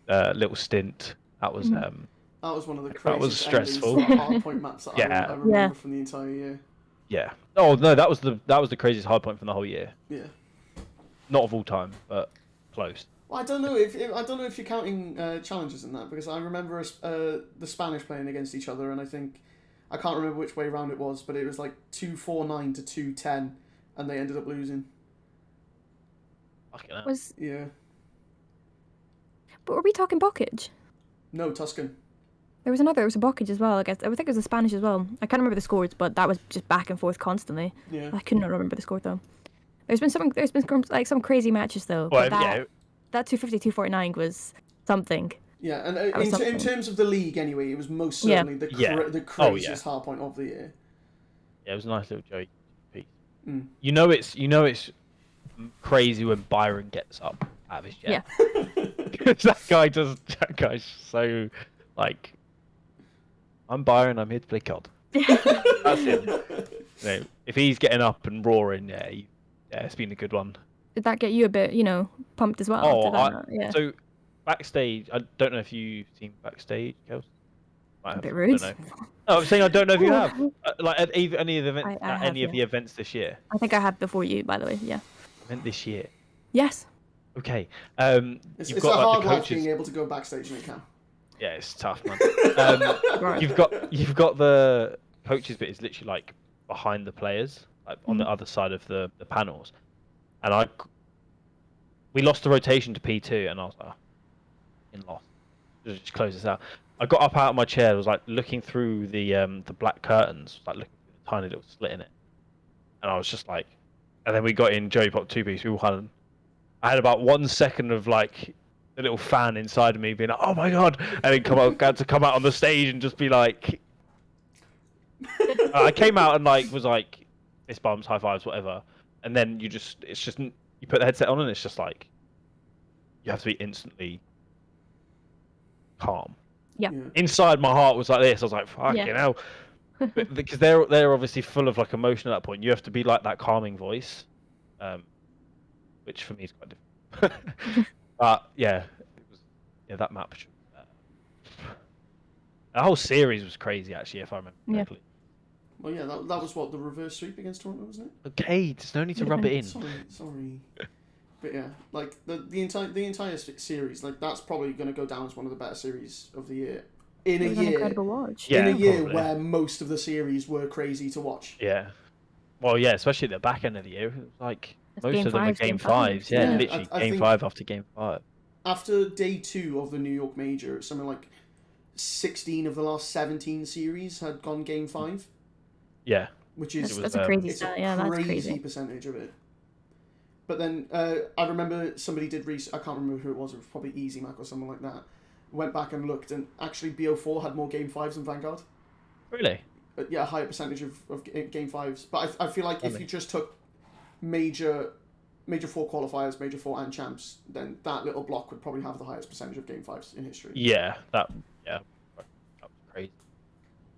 little stint. That was that was one of the craziest that was stressful. endings for hardpoint maps that I remember Yeah. from the entire year. Yeah. Oh no, that was the craziest hardpoint from the whole year. Yeah. Not of all time, but close. Well, I don't know if you're counting challenges in that, because I remember the Spanish playing against each other, and I can't remember which way round it was, but it was like 249 to 210, and they ended up losing. Fucking hell. Yeah. But were we talking Bockage? No, Tuscan. There was a Bockage as well. I think it was a Spanish as well. I can't remember the scores, but that was just back and forth constantly. Yeah. I could not remember the score though. There's been like some crazy matches though. Well, but that 250, 249 was something. Yeah, and in terms of the league anyway, it was most certainly the craziest hardpoint of the year. Yeah, it was a nice little joke piece. Mm. You know it's crazy when Byron gets up out of his jet. Yeah. Because that guy's so like, I'm Byron, I'm here to play COD. That's him. You know, if he's getting up and roaring, it's been a good one. Did that get you a bit, pumped as well? So backstage, I don't know if you've seen backstage, Kels. A bit rude. No, I'm saying I don't know if you have. Like at any of the events, I any have, of the events this year. I think I have before you, by the way. Yeah. Event this year. Yes. Okay. It's you've a got hard like the life coaches. being able to go backstage and it can. Yeah, it's tough, man. Right. You've got the coaches bit is literally like behind the players, like on the other side of the panels, and we lost the rotation to P2, and I was like, lost. Just close this out. I got up out of my chair, was like looking through the black curtains, like looking through the tiny little slit in it, and I was just like, and then we got in Joey Pop 2-piece. We all had. I had about 1 second of like a little fan inside of me being like, "Oh my god!" and then had to come out on the stage and just be like, I came out and like was like fist bumps, high fives, whatever, and then you put the headset on and it's just like you have to be instantly calm. Yeah. Inside my heart was like this. I was like, "Fucking hell," because they're obviously full of like emotion at that point. You have to be like that calming voice, which for me is quite difficult. But that map. The whole series was crazy, actually, if I remember correctly. Well, yeah, that was what, the reverse sweep against Toronto, wasn't it? Okay, there's no need to rub it in. Sorry. But yeah, like the entire series, like that's probably going to go down as one of the better series of the year. In a year, an incredible watch. in a year probably. where most of the series were crazy to watch. Yeah. Well, yeah, especially at the back end of the year. It was like It's most game of them were fives, game game fives. fives. Yeah, Yeah, literally I game think 5 after game 5. After day 2 of the New York Major, something like 16 of the last 17 series had gone game 5. Yeah. which is That's a crazy it's stat. a Yeah, that's crazy crazy. percentage of it. But then I remember somebody did research. I can't remember who it was. It was probably Easy Mac or someone like that. Went back and looked, and actually BO4 had more Game 5s than Vanguard. Really? Yeah, a higher percentage of Game 5s. But I feel like if you just took major 4 qualifiers, major 4 and champs, then that little block would probably have the highest percentage of Game 5s in history. Yeah, that was crazy.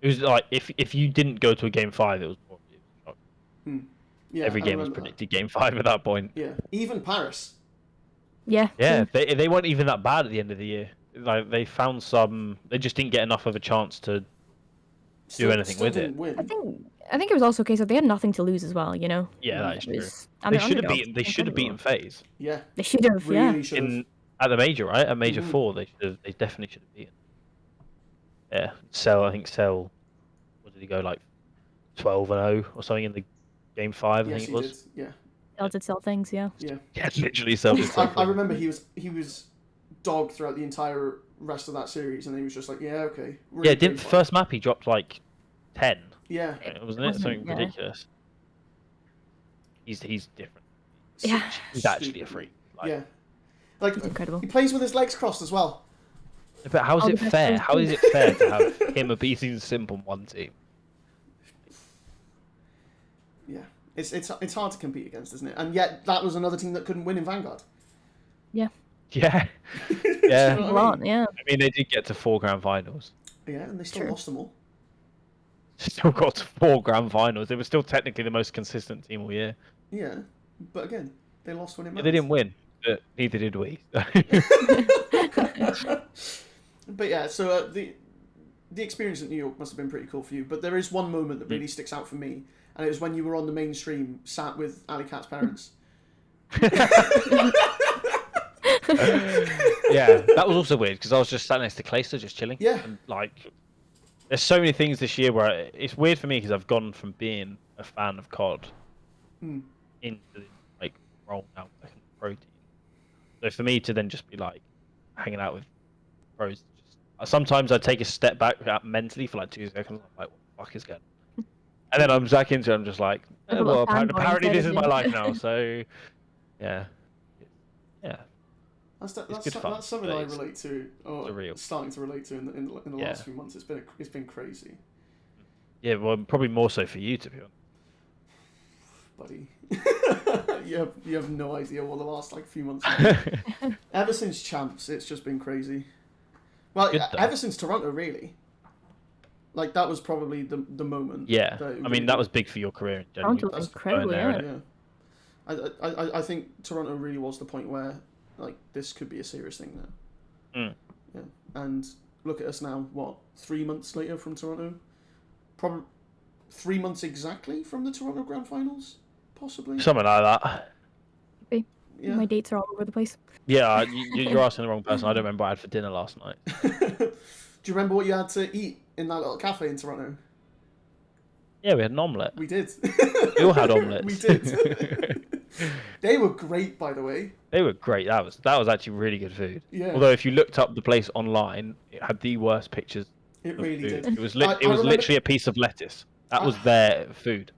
It was like if you didn't go to a Game 5, it was shocking. Yeah, every game was predicted Game 5 at that point. Yeah, even Paris. Yeah. Yeah, they weren't even that bad at the end of the year. Like they found some, they just didn't get enough of a chance to do anything with it. Win. I think it was also a case of they had nothing to lose as well. You know. Yeah, that is It true. was- and They they're should have underdogs. beaten. They should have beaten FaZe Yeah, They should have. really Yeah. should have. at the major, right? At major 4, they should have. They definitely should have beaten. Yeah, I think Cell. What did he go like? 12-0 or something in the Game 5. I Yes, think it he was. did. Yeah. They'll did sell things. Yeah. Yeah. Yeah, literally Cell. I remember he was dogged throughout the entire rest of that series, and he was just like, yeah, okay. Yeah, didn't first map he dropped like 10? Yeah. Wasn't it something ridiculous? He's different. Yeah. He's actually a freak. Like, Yeah. Like, It's incredible. he plays with his legs crossed as well. But how's All it the best fair? players How do. is it fair to have him beating Simp on one team? Yeah. It's hard to compete against, isn't it? And yet, that was another team that couldn't win in Vanguard. Yeah. Yeah. Do you know Yeah. what A lot. Yeah. I mean, they did get to 4 grand finals. Yeah, and they still Sure. lost them all. Still got to 4 grand finals. They were still technically the most consistent team all year. Yeah, but again, they lost when it Yeah, mattered. they didn't win, but neither did we. But yeah, so the experience at New York must have been pretty cool for you. But there is one moment that really sticks out for me, and it was when you were on the mainstream, sat with Ali Cat's parents. Yeah, that was also weird because I was just sat next to Clayster, just chilling. Yeah. And like, there's so many things this year where it's weird for me because I've gone from being a fan of COD into like role now like pro team. So for me to then just be like hanging out with pros, sometimes I take a step back mentally for like 2 seconds. I'm like, what the fuck is going on? And then I'm back into it. I'm just like, Like a well, little fanboy apparently instead this of is my you. life now. So yeah. That's good fun, that's something but I it's relate to, or surreal. starting to relate to in the Yeah. last few months. It's been crazy, Yeah, well, probably more so for you, to be honest. buddy. you have no idea what the last like few months. Have been. Ever since champs, it's just been crazy. Well, Good, though. ever since Toronto, really. Like that was probably the moment. Yeah, that it I really- mean that was big for your career in general. Toronto was Just going incredible, there, yeah. innit? I think Toronto really was the point where like this could be a serious thing now. Yeah, and look at us now. What 3 months later from Toronto? Probably 3 months exactly from the Toronto Grand Finals, possibly. Something like that. Yeah. My dates are all over the place. Yeah, you're asking the wrong person. I don't remember what I had for dinner last night. Do you remember what you had to eat in that little cafe in Toronto? Yeah, we had an omelette. We did. We all had omelettes. We did. They were great, by the way. They were great. That was actually really good food. Yeah. Although if you looked up the place online, it had the worst pictures. It of really food. did. It was I it was remember- literally a piece of lettuce. That was their food.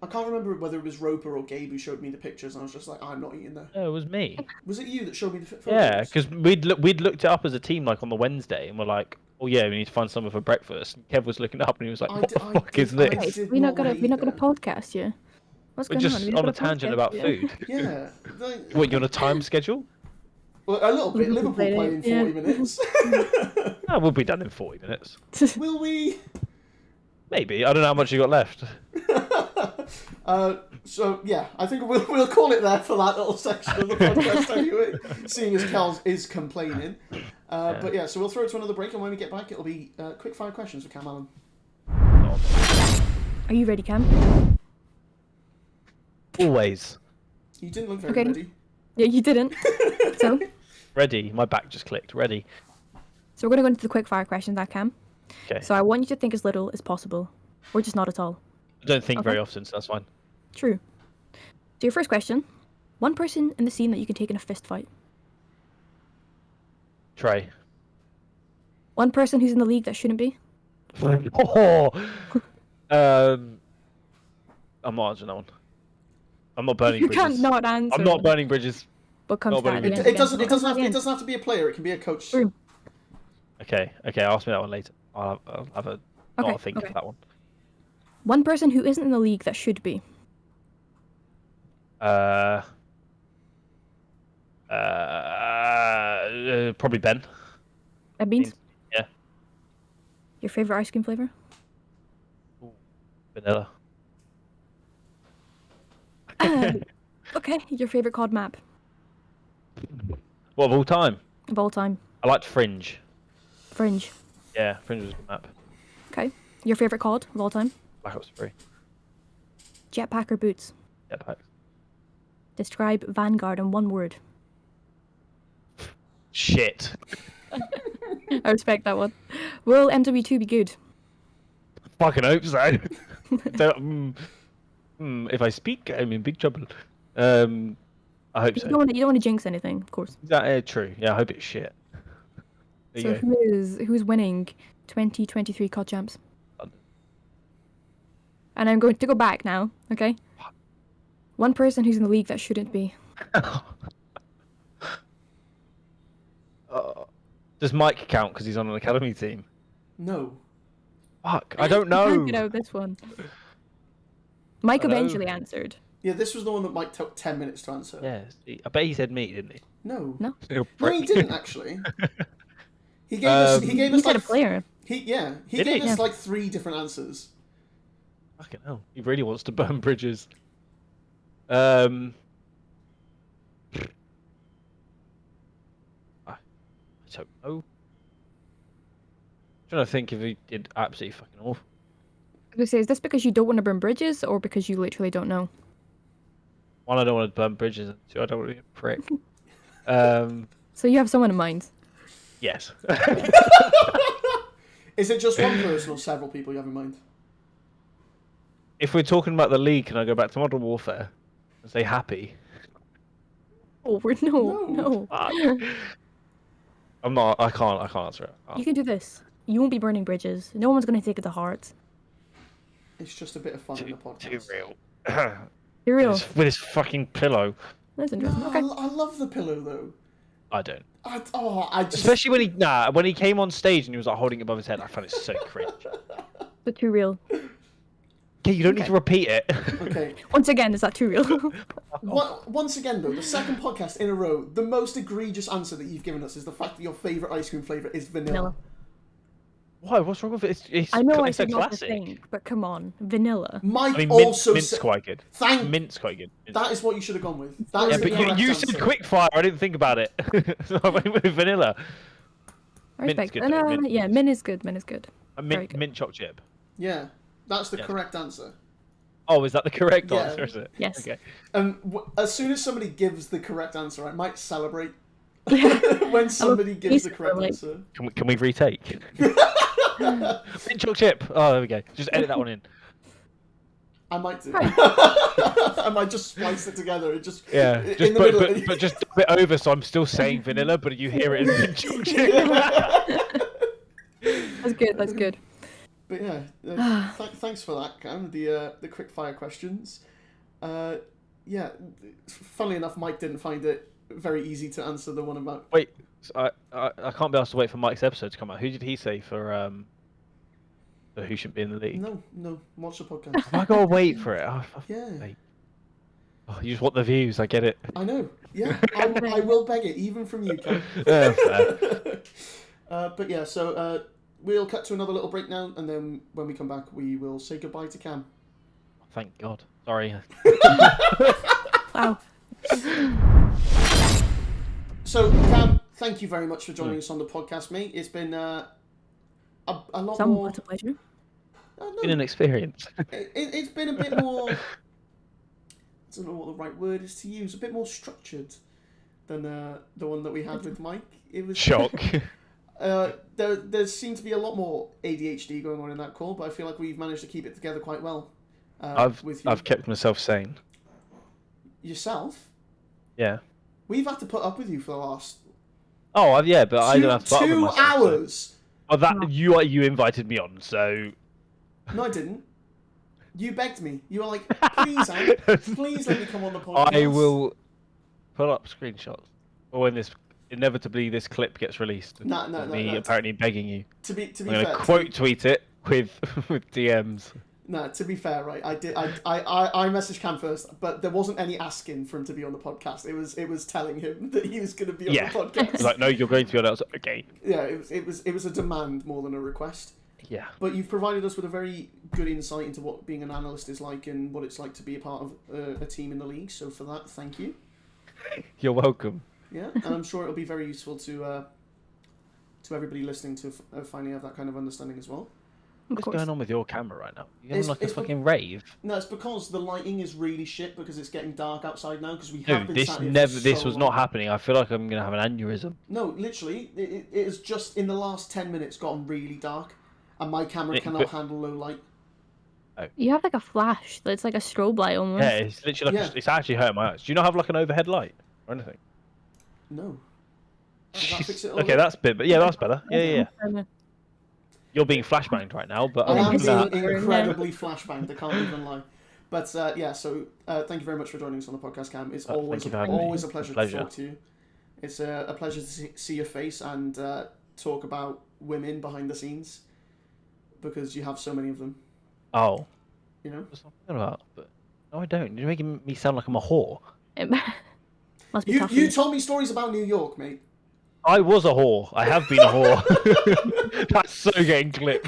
I can't remember whether it was Roper or Gabe who showed me the pictures, and I was just like, I'm not eating there. No, it was me. Was it you that showed me the photos? Yeah, because we'd looked it up as a team like on the Wednesday, and we're like, oh yeah, we need to find something for breakfast. And Kev was looking it up, and he was like, what the fuck is I this? did We not not gonna wanna we not eat gonna there. podcast you. What's We're going just on? We on a not gonna tangent podcast about you? food. Yeah. Like, What, you on a time schedule? well, a little bit. Liverpool Liverpool play in 40 yeah. minutes. Oh, we'll be done in 40 minutes. Will we? Maybe. I don't know how much you got left. So yeah, I think we'll call it there for that little section of the podcast anyway, seeing as Cal is complaining. But yeah, so we'll throw it to another break, and when we get back, it'll be quick fire questions with Camallenn. Are you ready, Cam? Always. You didn't look very Okay. ready. Yeah, you didn't. So Ready. My back just clicked. Ready. we're gonna go into the quick fire questions now, Cam. Okay. So I want you to think as little as possible, or just not at all. I don't think Okay. very often, so that's fine. True. So your first question: one person in the scene that you can take in a fist fight. Trey. One person who's in the league that shouldn't be. Oh. I'm not answering that one. I'm not burning You bridges. can't not answer. I'm not burning bridges. What comes not to that at burning the It, end it doesn't. again? It doesn't What have. comes It at doesn't have to be a player. It can be a coach. True. Okay, ask me that one later. I'll have a not a think for that one. One person who isn't in the league that should be. Probably Ben. Red beans? Yeah. Your favourite ice cream flavour? Vanilla. Okay, your favourite COD map? What, of all time? Of all time? I liked Fringe. Fringe. Yeah, Fringe was a good map. Okay. Your favourite COD of all time? Black Ops 3. Jetpack or boots? Jetpack. Describe Vanguard in one word. Shit. I respect that one. Will MW2 be good? Fucking hope so. If I speak, I'm in big trouble. I hope so. You don't want to jinx anything, of course. Is that true? Yeah, I hope it's shit. There So you go. who's winning 2023 COD champs? London. And I'm going to go back now, okay? One person who's in the league that shouldn't be. Does Mike count because he's on an academy team? No. Fuck, I don't You can't know. get out of this one. Mike I know. eventually answered. Yeah, this was the one that Mike took 10 minutes to answer. Yeah, I bet he said me, didn't he? No. No. No, he didn't actually. He gave us. He gave You us said like a player. He Did gave he? us Yeah. like 3 different answers. Fucking hell, he really wants to burn bridges. I don't know. I'm trying to think if he did absolutely fucking awful. I was gonna say, is this because you don't want to burn bridges, or because you literally don't know? One, I don't want to burn bridges, and two, I don't want to be a prick. So you have someone in mind. Yes. Is it just one person or several people you have in mind? If we're talking about the league, can I go back to Modern Warfare and say happy? Oh, no. Fuck. I'm not. I can't answer it. You can do this. You won't be burning bridges. No one's gonna take it to heart. It's just a bit of fun in the podcast. Too real. You're real. With his fucking pillow. That's No, interesting. Okay. I love the pillow though. I don't. I just. Especially when he came on stage and he was like holding it above his head. I found it so cringe. But too real. Okay, you don't need to repeat it. Okay. Once again, is that too real? Once again, though, the second podcast in a row, the most egregious answer that you've given us is the fact that your favourite ice cream flavour is vanilla. Vanilla. Why? What's wrong with it? It's I know I it's a said not to classic. think, but come on, vanilla. Mike I mean, also mint's said. quite good. Thank. Mint's quite good. That is what you should have gone with. That Yeah, is the but correct you answer. said quickfire. I didn't think about it. So I went with vanilla. I respect good it. though, mint. Yeah, mint is good. Mint is good. A Very mint, good. mint choc chip. Yeah, that's the Yeah. correct answer. Oh, is that the correct Yeah. answer? Is it? Yes. Okay. As soon as somebody gives the correct answer, I might celebrate. Yeah. When somebody gives the please correct celebrate. answer. Can we retake? Mint choc chip. Oh, there we go. Just edit that one in. I might do. I might just splice it together. It just Yeah. in Just the middle. but just a bit over, so I'm still saying vanilla, but you hear it as mint choc chip. That's good. That's good. But yeah, thanks for that, Cam. The quick fire questions. Yeah, funnily enough, Mike didn't find it very easy to answer the one about. Wait, I can't be asked to wait for Mike's episode to come out. Who did he say for who shouldn't be in the league? No, watch the podcast. I gotta wait for it. Oh, Yeah, oh, you just want the views. I get it. I know. Yeah, I will beg it, even from you, Cam. Fair. But yeah, so we'll cut to another little break now, and then when we come back, we will say goodbye to Cam. Thank God. Sorry. Wow. So, Cam, thank you very much for joining us on the podcast, mate. It's been a lot more. Somewhat a pleasure. Been an experience. It's been a bit more. I don't know what the right word is to use. A bit more structured than the one that we had with Mike. It was Shock. There seemed to be a lot more ADHD going on in that call, but I feel like we've managed to keep it together quite well. With you. I've kept myself sane. Yourself? Yeah. We've had to put up with you for the last Oh, yeah, but I don't have to put up with 2 myself. So. hours. Oh, that you invited me on, so No, I didn't. You begged me. You were like, please, Ant, please let me come on the podcast. I will pull up screenshots. Or when inevitably this clip gets released. No. Me apparently begging you. To be I'm fair, gonna quote tweet it with DMs. No, to be fair, right? I messaged Cam first, but there wasn't any asking for him to be on the podcast. It was telling him that he was going to be on the podcast. Like, no, you're going to be on it. I was like, okay. Yeah, it was a demand more than a request. Yeah. But you've provided us with a very good insight into what being an analyst is like and what it's like to be a part of a team in the league. So for that, thank you. You're welcome. Yeah, and I'm sure it'll be very useful to everybody listening to finally have that kind of understanding as well. What's going on with your camera right now? You're having like a fucking rave. No, it's because the lighting is really shit because it's getting dark outside now because we Dude, have been this sat here never. for This so was long. not happening. I feel like I'm gonna have an aneurysm. No, literally, it has just in the last 10 minutes gotten really dark, and my camera cannot handle low light. You have like a flash that's like a strobe light almost. Yeah, it's literally like it's actually hurting my eyes. Do you not have like an overhead light or anything? No. Does that fix it all Okay, up? that's bit, but yeah, that's better. Yeah. You're being flashbanged right now, but I am other than being that, incredibly flashbanged. I can't even lie. But so thank you very much for joining us on the podcast, Cam. It's always thank you for having me. always a pleasure to talk to you. It's a pleasure to see your face and talk about women behind the scenes because you have so many of them. oh, You know. what's I'm talking about? But no, I don't. You're making me sound like I'm a whore. It must be tough for You told me stories about New York, mate. I was a whore. I have been a whore. That's so getting clipped.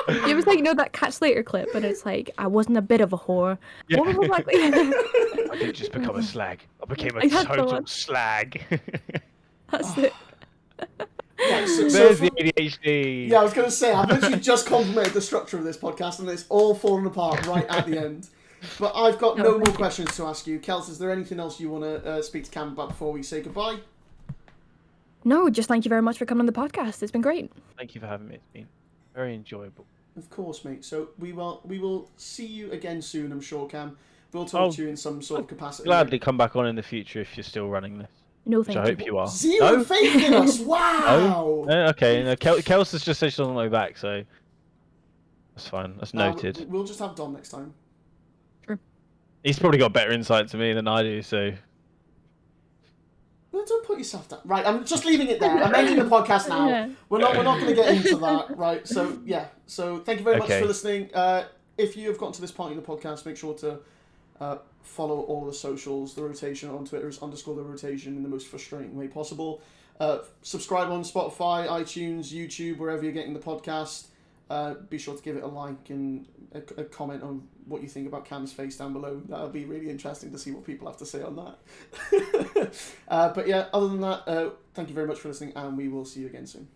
It was like, you know, that Cat Slater clip, but it's like, I wasn't a bit of a whore. Yeah. What was like, I didn't just become a slag. I became a That's the total one. slag. that's it. Yeah, There's the ADHD. Yeah, I was going to say, I've literally just complimented the structure of this podcast and it's all fallen apart right at the end. But I've got no more questions to ask you. Kels, is there anything else you want to speak to Cam about before we say goodbye? No, just thank you very much for coming on the podcast. It's been great. Thank you for having me. It's been very enjoyable. Of course, mate. So we will see you again soon, I'm sure, Cam. We'll talk to you in some sort of capacity. Gladly come back on in the future if you're still running this. No, Which thank I you. hope you are. Zero No? faith in us. Wow. No? Okay. No, Kels has just said she's on the way back, so that's fine. That's noted. We'll just have Dom next time. He's probably got better insight to me than I do, so. No, don't put yourself down. Right, I'm just leaving it there. I'm ending the podcast now. Yeah. We're not going to get into that. Right. So yeah. So thank you very much Okay. for listening. If you have gotten to this point in the podcast, make sure to follow all the socials. The Rotation on Twitter is _the Rotation in the most frustrating way possible. Subscribe on Spotify, iTunes, YouTube, wherever you're getting the podcast. Be sure to give it a like and a comment on what you think about Cam's face down below. That'll be really interesting to see what people have to say on that. But yeah, other than that, thank you very much for listening, and we will see you again soon.